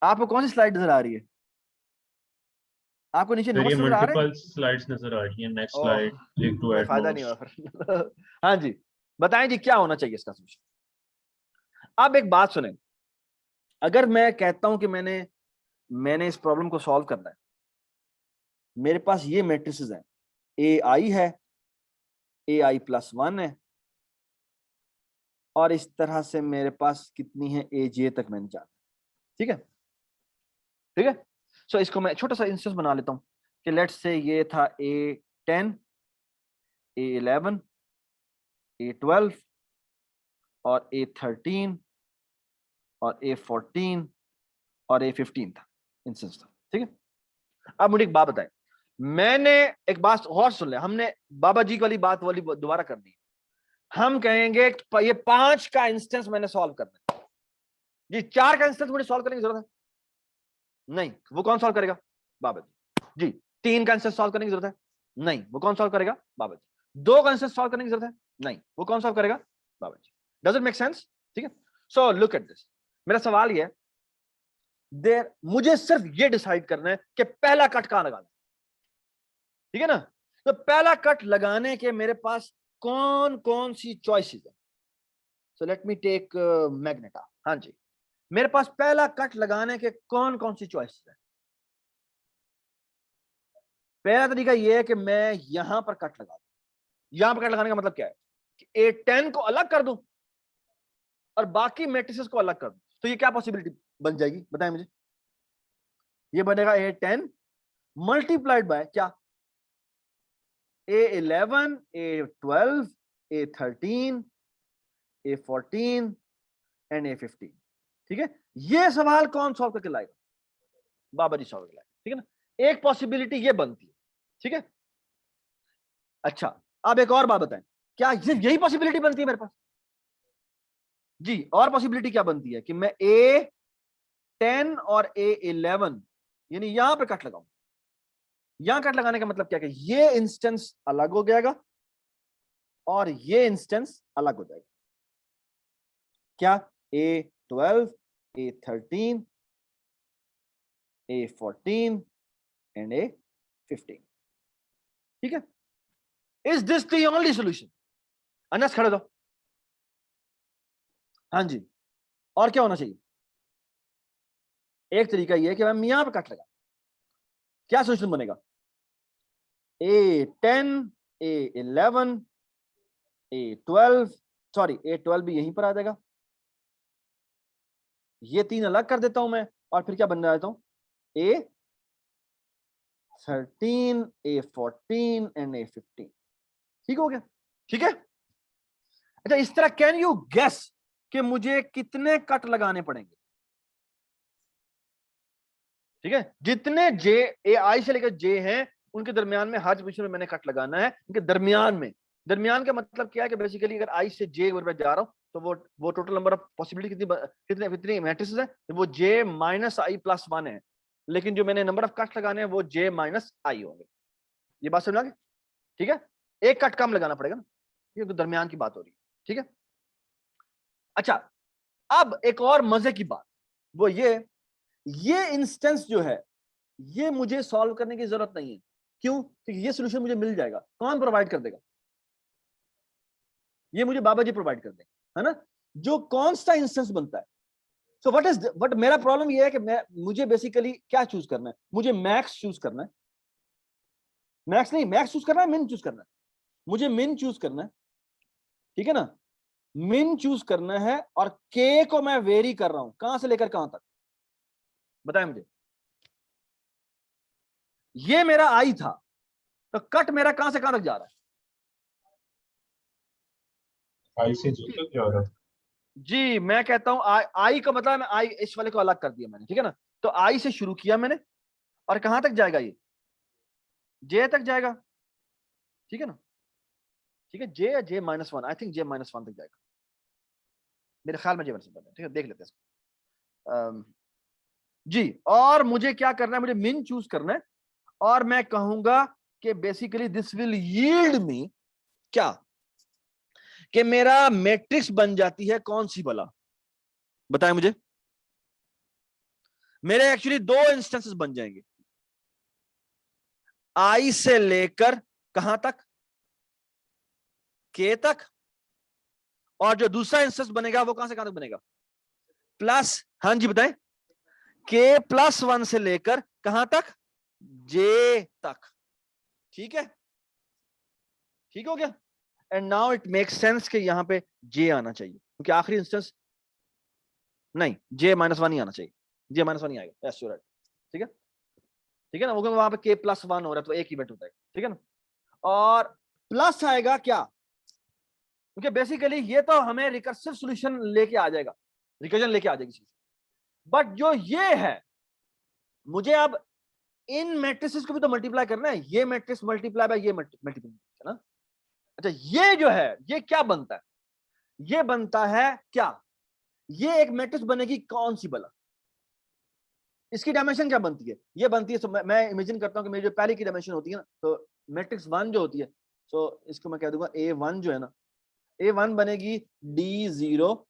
आपको कौन सी स्लाइड नजर आ रही है? आपको नीचे सर ये नोट्स नजर आ रहे हैं? मल्टीपल स्लाइड्स नजर आ रही है, next oh, slide, click to कोई ऐड फायदा नहीं हुआ नोट्स। फिर। हाँ जी, बताएं जी क्या होना चाहिए इसका सोल्यूशन। अब एक बात सुने, अगर मैं कहता हूं कि मैंने इस प्रॉब्लम को सॉल्व करना है, मेरे पास ये मैट्रिसेस हैं, ए आई है, ए आई प्लस 1 है, और इस तरह से मेरे पास कितनी है, ए जे तक मैंने जाना। ठीक है, ठीक है। सो इसको मैं छोटा सा इंस्टेंस बना लेता हूं कि लेट्स से ये था A10, A11, A12 और A13 और A14 और A15 था, इंस्टेंस था। ठीक है, अब मुझे एक बात बताएं, मैंने एक बात और सुन ले, हमने बाबा जी वाली बात वाली दोबारा करनी है। हम कहेंगे ये 5 का इंस्टेंस मैंने सॉल्व करना है जी, 4 का इंस्टेंस मुझे सॉल्व करने की जरूरत है नहीं, वो कौन सॉल्व करेगा? बाबा जी। 3 का इंस्टेंस सॉल्व करने की जरूरत है नहीं, वो कौन सॉल्व करेगा? बाबा जी। 2 का इंस्टेंस सॉल्व करने की जरूरत है नहीं, वो कौन सॉल्व करेगा? बाबा जी। Does it make sense? ठीक है, सो लुक एट दिस। मेरा सवाल ये है, देर मुझे सिर्फ ये डिसाइड करना है कि पहला कट कहां लगाना है। ठीक है ना, तो पहला कट लगाने के मेरे पास कौन कौन सी चॉइसेस है। So let me take magenta. हाँ जी, मेरे पास पहला कट लगाने के कौन कौन सी चॉइसेस है। पहला तरीका यह है कि मैं यहां पर कट लगा दूं। यहां पर कट लगाने का मतलब क्या है कि A10 को अलग कर दूं और बाकी मैट्रिसेस को अलग कर दूं। तो ये क्या पॉसिबिलिटी बन जाएगी, बताएं मुझे। ये बनेगा A10 मल्टीप्लाइड बाय क्या, A11, A12, A13, A14 and A15। ठीक है, ये सवाल कौन सॉल्व करके लाएगा? बाबा जी सॉल्व करके लाएगा। ठीक है ना, एक पॉसिबिलिटी ये बनती है। ठीक है, अच्छा अब एक और बात बताएं, क्या सिर्फ यही पॉसिबिलिटी बनती है मेरे पास? जी, और पॉसिबिलिटी क्या बनती है कि मैं A10 और A11 यानी यहां पर कट लगाऊं। यहां कट लगाने का मतलब क्या है कि ये इंस्टेंस अलग हो जाएगा और ये इंस्टेंस अलग हो जाएगा। क्या? A12, A13, A14 and A15। ठीक है, is this the only solution? Anas खड़े दो। हाँ जी, और क्या होना चाहिए? एक तरीका यह है कि मैं यहां पर कट लगा, क्या सोल्यूशन बनेगा? A10, A11, A12, sorry A12 भी यहीं पर आ जाएगा। ये 3 अलग कर देता हूं मैं और फिर क्या बन जाता हूं, A13, A14 एंड A15। ठीक हो गया? ठीक है, अच्छा इस तरह कैन यू गेस कि मुझे कितने कट लगाने पड़ेंगे? ठीक है, जितने जे ए आई से लेकर जे हैं उनके दरमियान में हर पोजीशन में मैंने कट लगाना है। उनके दरमियान में, दरमियान का मतलब क्या है कि बेसिकली अगर आई से जे पर जा रहा हूं तो वो टोटल नंबर ऑफ पॉसिबिलिटी कितने कितनी मैट्रिसेस है, वो जे माइनस आई प्लस 1 है, लेकिन जो मैंने नंबर ऑफ कट लगाने हैं वो जे माइनस आई होंगे। ये बात समझ आ गई? ठीक है, एक कट कम लगाना पड़ेगा ना, क्योंकि दरमियान की बात हो रही है। ठीक है, अच्छा अब एक और मजे की बात, वो ये इंस्टेंस जो है ये मुझे सॉल्व करने की जरूरत नहीं है। क्यों? क्योंकि ये सॉल्यूशन मुझे मिल जाएगा। कौन प्रोवाइड कर देगा? ये मुझे बाबा जी प्रोवाइड कर देंगे, है ना, जो कौन सा इंस्टेंस बनता है। सो व्हाट मेरा प्रॉब्लम ये है कि मुझे बेसिकली क्या चूज करना है, मुझे मैक्स चूज करना है, मैक्स नहीं, मैक्स चूज करना है, मिन चूज करना है, मुझे मिन चूज करना है। ठीक है ना, मिन चूज करना है और के को मैं वेरी कर रहा हूं, कहां से लेकर कहां तक, बताएं मुझे। ये मेरा आई था, तो कट मेरा कहां से कहां तक जा रहा है? आई से जी तक जा रहा है। जी, मैं कहता हूं आई का मतलब मैं आई इस वाले को अलग कर दिया मैंने। ठीक है ना, तो आई से शुरू किया मैंने और कहां तक जाएगा, ये जे तक जाएगा। ठीक है ना, ठीक है, J minus 1, I think J minus 1 तक जाएगा मेरे ख्याल में, जे माइनस 1। ठीक है, देख लेते हैं इसको। जी, और मुझे क्या करना है, मुझे मिन चूज करना है और मैं कहूंगा कि बेसिकली दिस विल यील्ड मी क्या, कि मेरा मैट्रिक्स बन जाती है कौन सी भला, बताएं मुझे। मेरे एक्चुअली 2 इंस्टेंसेस बन जाएंगे। आई से लेकर कहां तक, के तक, और जो दूसरा इंस्टेंस बनेगा वो कहां से कहां तक बनेगा, प्लस, हाँ जी बताएं, के प्लस 1 से लेकर कहां तक, जे तक। ठीक है, ठीक हो गया। And now it makes sense कि यहां पे जे आना चाहिए, क्योंकि आखिरी इंस्टेंस नहीं, जे -1 ही आना चाहिए, जे -1 ही आएगा। यस यू राइट, ठीक है, ठीक है ना, वो वहां पे के प्लस 1 हो रहा है तो एक इवेंट होता है, ठीक है ना। और प्लस आएगा क्या, क्योंकि बेसिकली ये तो हमें रिकर्सिव सॉल्यूशन लेके आ जाएगा, रिकर्जन लेके आ जाएगी, बट जो ये है मुझे अब इन मैट्रिसेस को भी तो मल्टीप्लाई करना है, ये मैट्रिक्स मल्टीप्लाई बाय ये मल्टीप्लाई है ना। अच्छा ये जो है ये क्या बनता है, ये बनता है क्या, ये एक मैट्रिक्स बनेगी कौन सी भला, इसकी डायमेंशन क्या बनती है, ये बनती है, तो मैं इमेजिन करता हूं कि मेरी जो पहले की डायमेंशन होती है ना, तो मैट्रिक्स 1 जो होती है, तो इसको मैं कह दूंगा A1 जो है ना, A1 बनेगी D0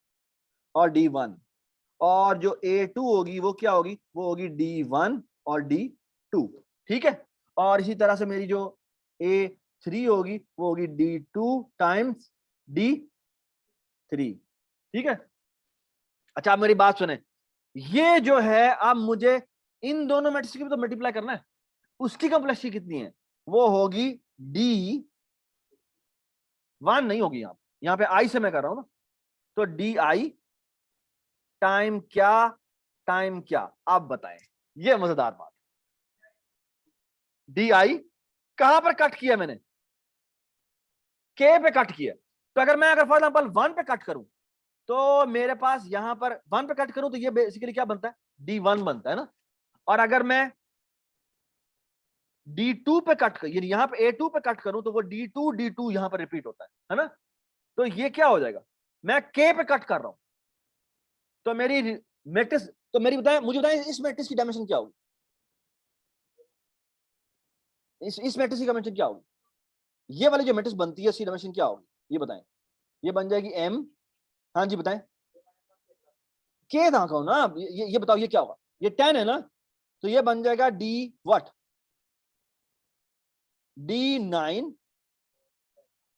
और D1, और जो A2 होगी वो क्या होगी, वो होगी D1 और D2, ठीक है। और इसी तरह से मेरी जो A3 होगी वो होगी D2 टाइम्स D3, ठीक है। अच्छा आप मेरी बात सुने, ये जो है अब मुझे इन दोनों मैट्रिक्स की भी तो मल्टीप्लाई करना है, उसकी कॉम्प्लेक्सिटी कितनी है, वो होगी D1 नहीं होगी, यहां पे I से मैं कर रहा हूं ना, तो DI टाइम क्या, आप बताएं, ये मजेदार बात। DI कहां पर कट किया मैंने, K पे कट किया, तो अगर मैं फॉर एग्जांपल 1 पे कट करूं, तो मेरे पास यहां पर 1 पे कट करूं तो ये बेसिकली क्या बनता है, D1 बनता है ना। और अगर मैं D2 पे कट कर, यहां पे A2 पे कट करूं तो वो D2 यहां पर रिपीट होता है ना। तो ये क्या हो जाएगा, मैं K पे कट कर रहा हूं, तो मेरी मैट्रिक्स, तो मेरी बताएं, मुझे बताएं इस मैट्रिक्स की डायमेंशन क्या होगी, इस मैट्रिक्स की डायमेंशन क्या होगी, ये वाली जो मैट्रिक्स बनती है उसकी डायमेंशन क्या होगी, ये बताएं। ये बन जाएगी M, हाँ जी बताएं, K कहां का हो ना, ये बताओ ये क्या होगा, ये 10 है ना, तो ये बन जाएगा D9,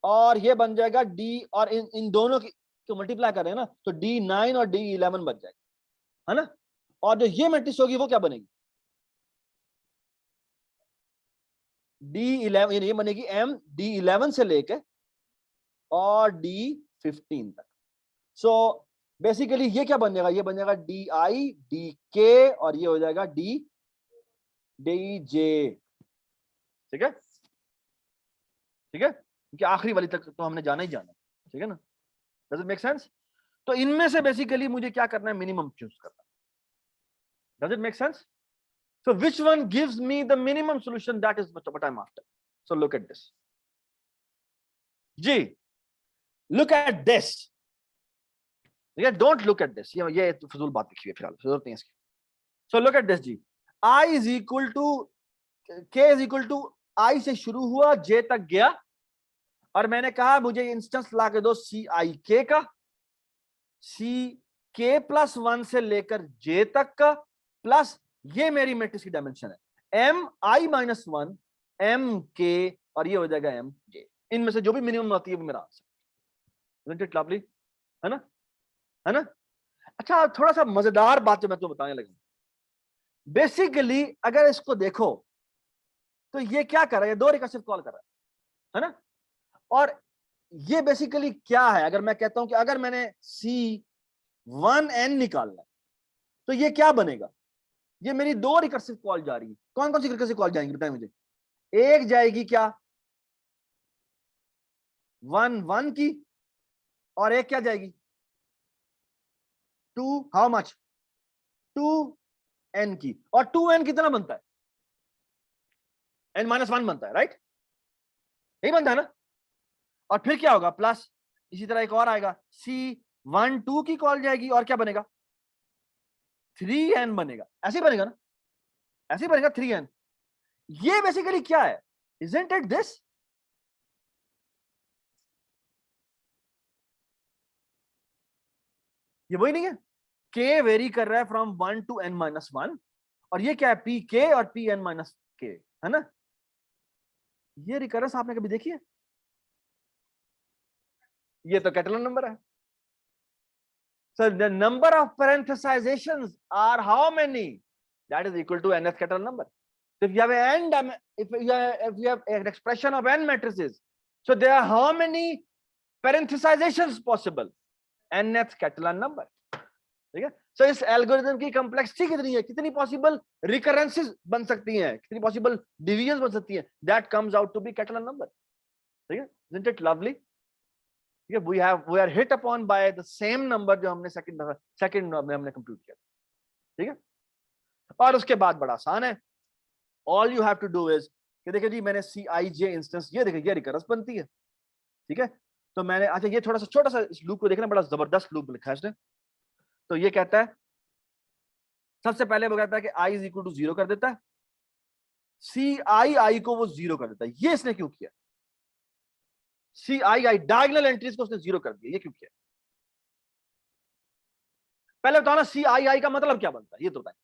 और ये बन जाएगा D, और इन दोनों की तो मल्टीप्लाई कर रहे हैं ना, तो D9 और D11 बन जाएगा, है ना। और जो ये मैट्रिक्स होगी वो क्या बनेगी, D11, ये बनेगी M D11 से लेके और D15 तक। सो बेसिकली ये क्या बन जाएगा, ये बन जाएगा DI DK और ये हो जाएगा DJ, ठीक है, ठीक है, क्योंकि आखिरी वाली तक तो हमने जाना ही जाना, ठीक है ना। डज इट मेक सेंस, तो इनमें से बेसिकली मुझे क्या करना है, मिनिमम चूज करना है। Does it make sense, so which one gives me the minimum solution, that is what I'm after. So look at this जी, look at this, don't look at this, ये फजूल बात लिखी है फिलहाल, जरूरत नहीं है इसकी। so look at this ji, I is equal to K is equal to I से शुरू हुआ J तक गया, और मैंने कहा मुझे इंस्टेंस ला के दो CIK का, CK प्लस 1 से लेकर J तक का, प्लस ये मेरी मैट्रिक्स की डायमेंशन है MI-1 MK, और ये हो जाएगा MJ, इनमें से जो भी मिनिमम आती है वो मेरा आंसर, लवली है ना, है ना। अच्छा थोड़ा सा मजेदार बात जो मैं तुम्हें बताने लगा, बेसिकली अगर इसको देखो तो ये क्या कर रहा है, 2 रिकर्सिव कॉल कर रहा है ना। और ये बेसिकली क्या है, अगर मैं कहता हूं कि अगर मैंने C1N निकालना है तो ये क्या बनेगा, ये मेरी 2 रिकर्सिव कॉल जा रही है, कौन कौन सी रिकर्सिव कॉल जाएंगी बताएं मुझे। एक जाएगी क्या 1 की, और एक क्या जाएगी 2, हाउ मच 2N की, और 2N कितना बनता है, N-1 बनता है, राइट, यही बनता है ना। और फिर क्या होगा प्लस, इसी तरह एक और आएगा C12 की कॉल जाएगी, और क्या बनेगा 3N बनेगा, ऐसे ही बनेगा ना, ऐसे ही बनेगा 3N। ये बेसिकली क्या है, isn't it this, ये वही नहीं है, K वेरी कर रहा है फ्रॉम 1 to N-1, और ये क्या है PK और PN-K, है ना। ये रिकरेंस आपने कभी देखी है? ये तो कैटलन नंबर है। So the number of parenthesizations are how many? That is equal to nth Catalan number. So if you have if you have an expression of n matrices, so there are how many parenthesizations possible? nth Catalan number. ठीक है? So इस algorithm की complexity कितनी है, कितनी possible रिकरेंसेस बन सकती हैं, कितनी पॉसिबल डिवीजन बन सकती हैं, that comes out to be Catalan number. ठीक है? Isn't it lovely? we are hit upon by the same number जो हमने सेकंड में हमने कंप्यूट किया। ठीक है? और उसके बाद बड़ा आसान है, all you have to do is कि देखिए जी मैंने Cij इंस्टेंस, ये देखिए ये रिकरेंस बनती है। ठीक है? तो मैंने अच्छा ये थोड़ा सा छोटा सा इस लूप को देखना, बड़ा जबरदस्त लूप लिखा है इसने। तो ये कहता है, सबसे पहले वो कहता है कि i इज इक्वल टू 0 कर देता है, Cii को वो 0 कर देता है। ये इसने क्यों किया? Cii डायगोनल एंट्रीज को उसने 0 कर दिया, ये क्यों किया? पहले बताओ ना Cii का मतलब क्या बनता है, ये तो बताएं।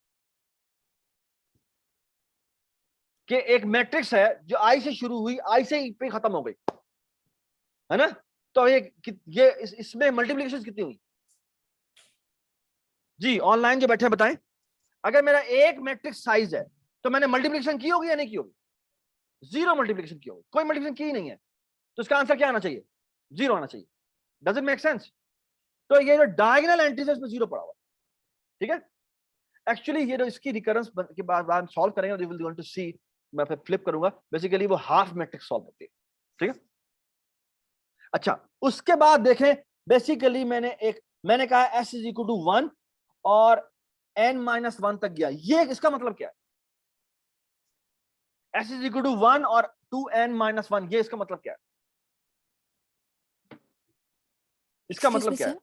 कि एक मैट्रिक्स है जो i से शुरू हुई, i से पे खत्म हो गई, है ना? तो ये इसमें मल्टीप्लिकेशन कितनी हुई? जी ऑनलाइन जो बैठे हैं बताएं, अगर मेरा एक मैट्रिक्स साइज है तो मैंने मल्टीप्लिकेशन की होगी या नहीं की होगी? 0 मल्टीप्लिकेशन की होगी, कोई मल्टीप्लिकेशन की ही नहीं है, तो इसका आंसर क्या आना चाहिए? 0 आना चाहिए। Does it make sense? तो ये जो डायगोनल एंट्रीज है इसमें 0 पड़ा हुआ। ठीक है? एक्चुअली ये जो इसकी रिकरेंस के बाद हम सॉल्व करेंगे और यू विल गोइंग टू सी, मैं फिर फ्लिप करूंगा, बेसिकली वो हाफ मैट्रिक्स सॉल्व होती है। ठीक है? अच्छा, उसके बाद देखें, बेसिकली मैंने कहा s इज इक्वल टू 1 और n-1 तक गया, ये इसका मतलब क्या है? s इज इक्वल टू 1 और 2n-1, ये इसका मतलब क्या है? इसका मतलब क्या है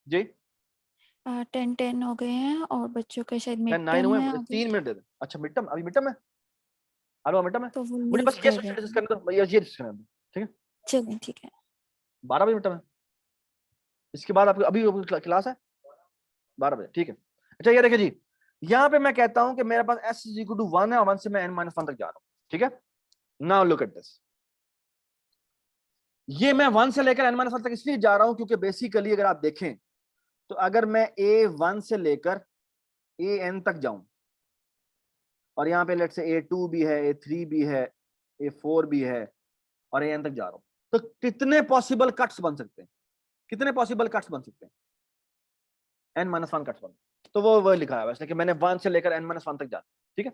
जी? 10 हो गए हैं और बच्चों के शायद मिड 9 हुए, टर्म है 3 मिनट दे दे। अच्छा मिड टर्म, अभी मिड टर्म है, अरे मिड टर्म है, तो वो मुझे लीव बस ये कर रहे डिस्कस हैं। करने दो, ये डिस्कस करने दो। ठीक है? चलिए ठीक है। 12 बजे मिड टर्म है, इसके बाद आपको अभी क्लास है 12 बजे। ठीक है? अच्छा ये देखिए जी, यहाँ पे मैं कहता हूं कि मेरे पास s इज इक्वल टू 1 है और 1 से मैं n-1 तक जा रहा हूं। ठीक है? नाउ लुक एट दिस, ये मैं 1 से लेकर n-1 तक इसलिए जा रहा हूं क्योंकि बेसिकली अगर आप देखें तो अगर मैं a1 से लेकर an तक जाऊं और यहाँ पे लेट्स से a2 भी है, a3 भी है, a4 भी है और an तक जा रहा हूं, तो कितने पॉसिबल कट्स बन सकते हैं? कितने पॉसिबल कट्स बन सकते हैं? n-1 कट्स बन, तो वो लिखा है वैसे कि मैंने 1 से लेकर n-1 तक जाना। ठीक है?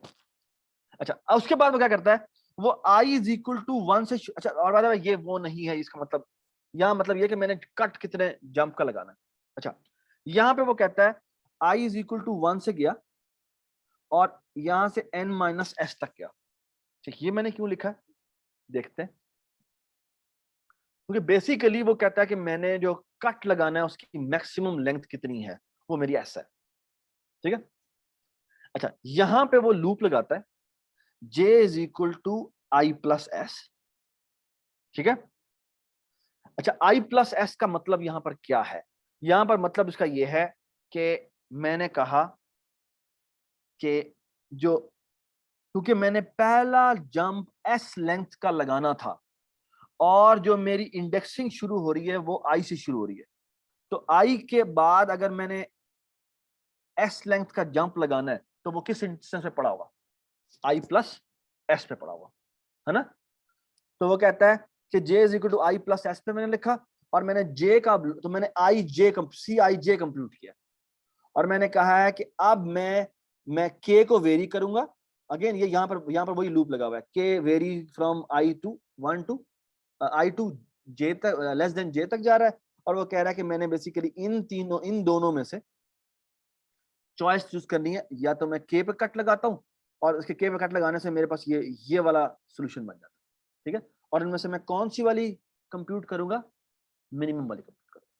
अच्छा उसके बाद वो क्या करता है, वो i इज इक्वल टू 1 से, अच्छा और बाद में ये वो नहीं है, इसका मतलब यहाँ मतलब ये कि मैंने कट कितने जंप का लगाना है। अच्छा यहाँ पे वो कहता है i इज इक्वल टू 1 से गया और यहां से n-s तक गया। ठीक, ये मैंने क्यों लिखा है देखते हैं, क्योंकि बेसिकली वो कहता है कि मैंने जो कट लगाना है उसकी मैक्सिमम लेंथ कितनी है, वो मेरी s है। ठीक है? अच्छा यहां पे वो लूप लगाता है j is equal to i plus s। ठीक है? अच्छा i प्लस s का मतलब यहां पर क्या है? यहां पर मतलब इसका यह है कि मैंने कहा कि जो, क्योंकि मैंने पहला जंप s लेंथ का लगाना था और जो मेरी इंडेक्सिंग शुरू हो रही है वो i से शुरू हो रही है, तो i के बाद अगर मैंने s लेंथ का जंप लगाना है तो वो किस इंस्टेंस पे पड़ा होगा? i प्लस s पे पड़ा हुआ है ना? तो वो कहता है कि j is equal to i plus s पे मैंने लिखा और मैंने j का, तो मैंने Cij कंप्यूट किया और मैंने कहा है कि अब मैं k को वेरी करूंगा। अगेन ये यहाँ पर वही लूप लगा हुआ है, k vary from i to 1 to i to j तक, लेस देन j तक जा रहा है, और वो कह रहा है कि मैंने बेसिकली इन दोनों में से चॉइस चूज करनी है, या तो मैं k पे कट लगाता हूं और उसके k पे कट लगाने से मेरे पास ये वाला सोल्यूशन बन जाता है। ठीक है? और इनमें से मैं कौन सी वाली कंप्यूट करूंगा? मिनिमम वाली कंप्यूट करूंगा।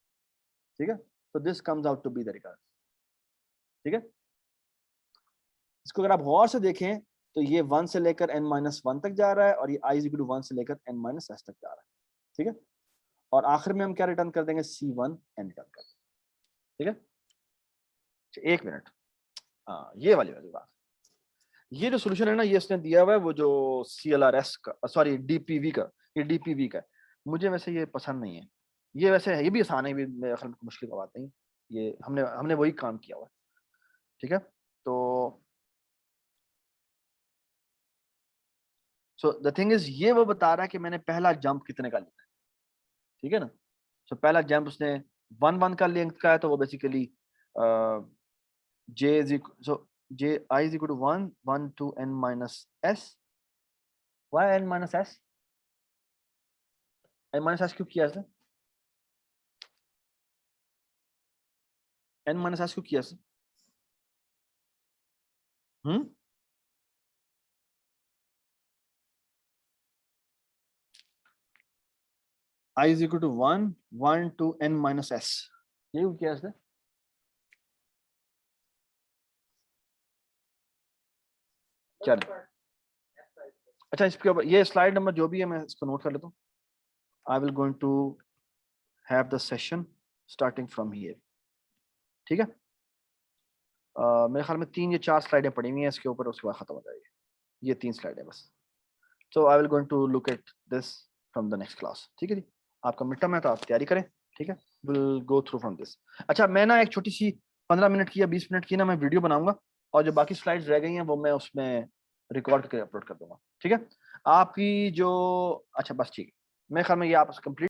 ठीक है? तो this comes out to be the recurrence. ठीक है? इसको अगर आप गौर से देखें तो ये 1 से लेकर n-1 तक जा रहा है और ये i इक्वल टू 1 से लेकर n-s तक जा रहा है। ठीक है? और आखिर में हम क्या रिटर्न कर देंगे? C1n रिटर्न कर देंगे। ठीक है? एक मिनट, हाँ ये वाली बात। ये जो सोल्यूशन है ना, ये इसने दिया हुआ है वो जो CLRS का, सॉरी DPV का, ये DPV का है। मुझे वैसे ये पसंद नहीं है। ये वैसे है, ये भी आसान है, ये भी मेरे ख्याल में मुश्किल का बात नहीं। ये हमने वही काम किया हुआ है, ठीक है। तो सो द थिंग इज, ये वो बता रहा है कि मैंने पहला जंप कितने का लिया है, ठीक है ना। सो पहला जंप उसने 1 का लेंथ का है, तो वो basically j is so j I is equal to 1 1 to n minus s। why n minus s? n minus s क्यों किया इसने? n minus s क्यों किया इसने? I is equal to 1 1 to n minus s, ये क्यों किया इसने? चलो अच्छा, इसके ऊपर ये स्लाइड नंबर जो भी है मैं इसको नोट कर लेता हूँ। I will going to have the session starting from here, ठीक है। मेरे ख्याल में 3 या 4 स्लाइडें पड़ी हुई हैं इसके ऊपर, उसके बाद खत्म हो जाएगी। ये 3 स्लाइडें बस। So I will going to look at this from the next class, ठीक है जी। आपका मिड टर्म है तो आप तैयारी करें, ठीक है। Will go through from this. अच्छा, मैं ना एक छोटी सी 15 मिनट की या 20 मिनट की ना मैं वीडियो बनाऊंगा, और जो बाकी स्लाइड्स रह गई हैं वो मैं उसमें रिकॉर्ड करके अपलोड कर दूंगा, ठीक है। आपकी जो अच्छा बस ठीक है, मेरे ख्याल में ये आप कंप्लीट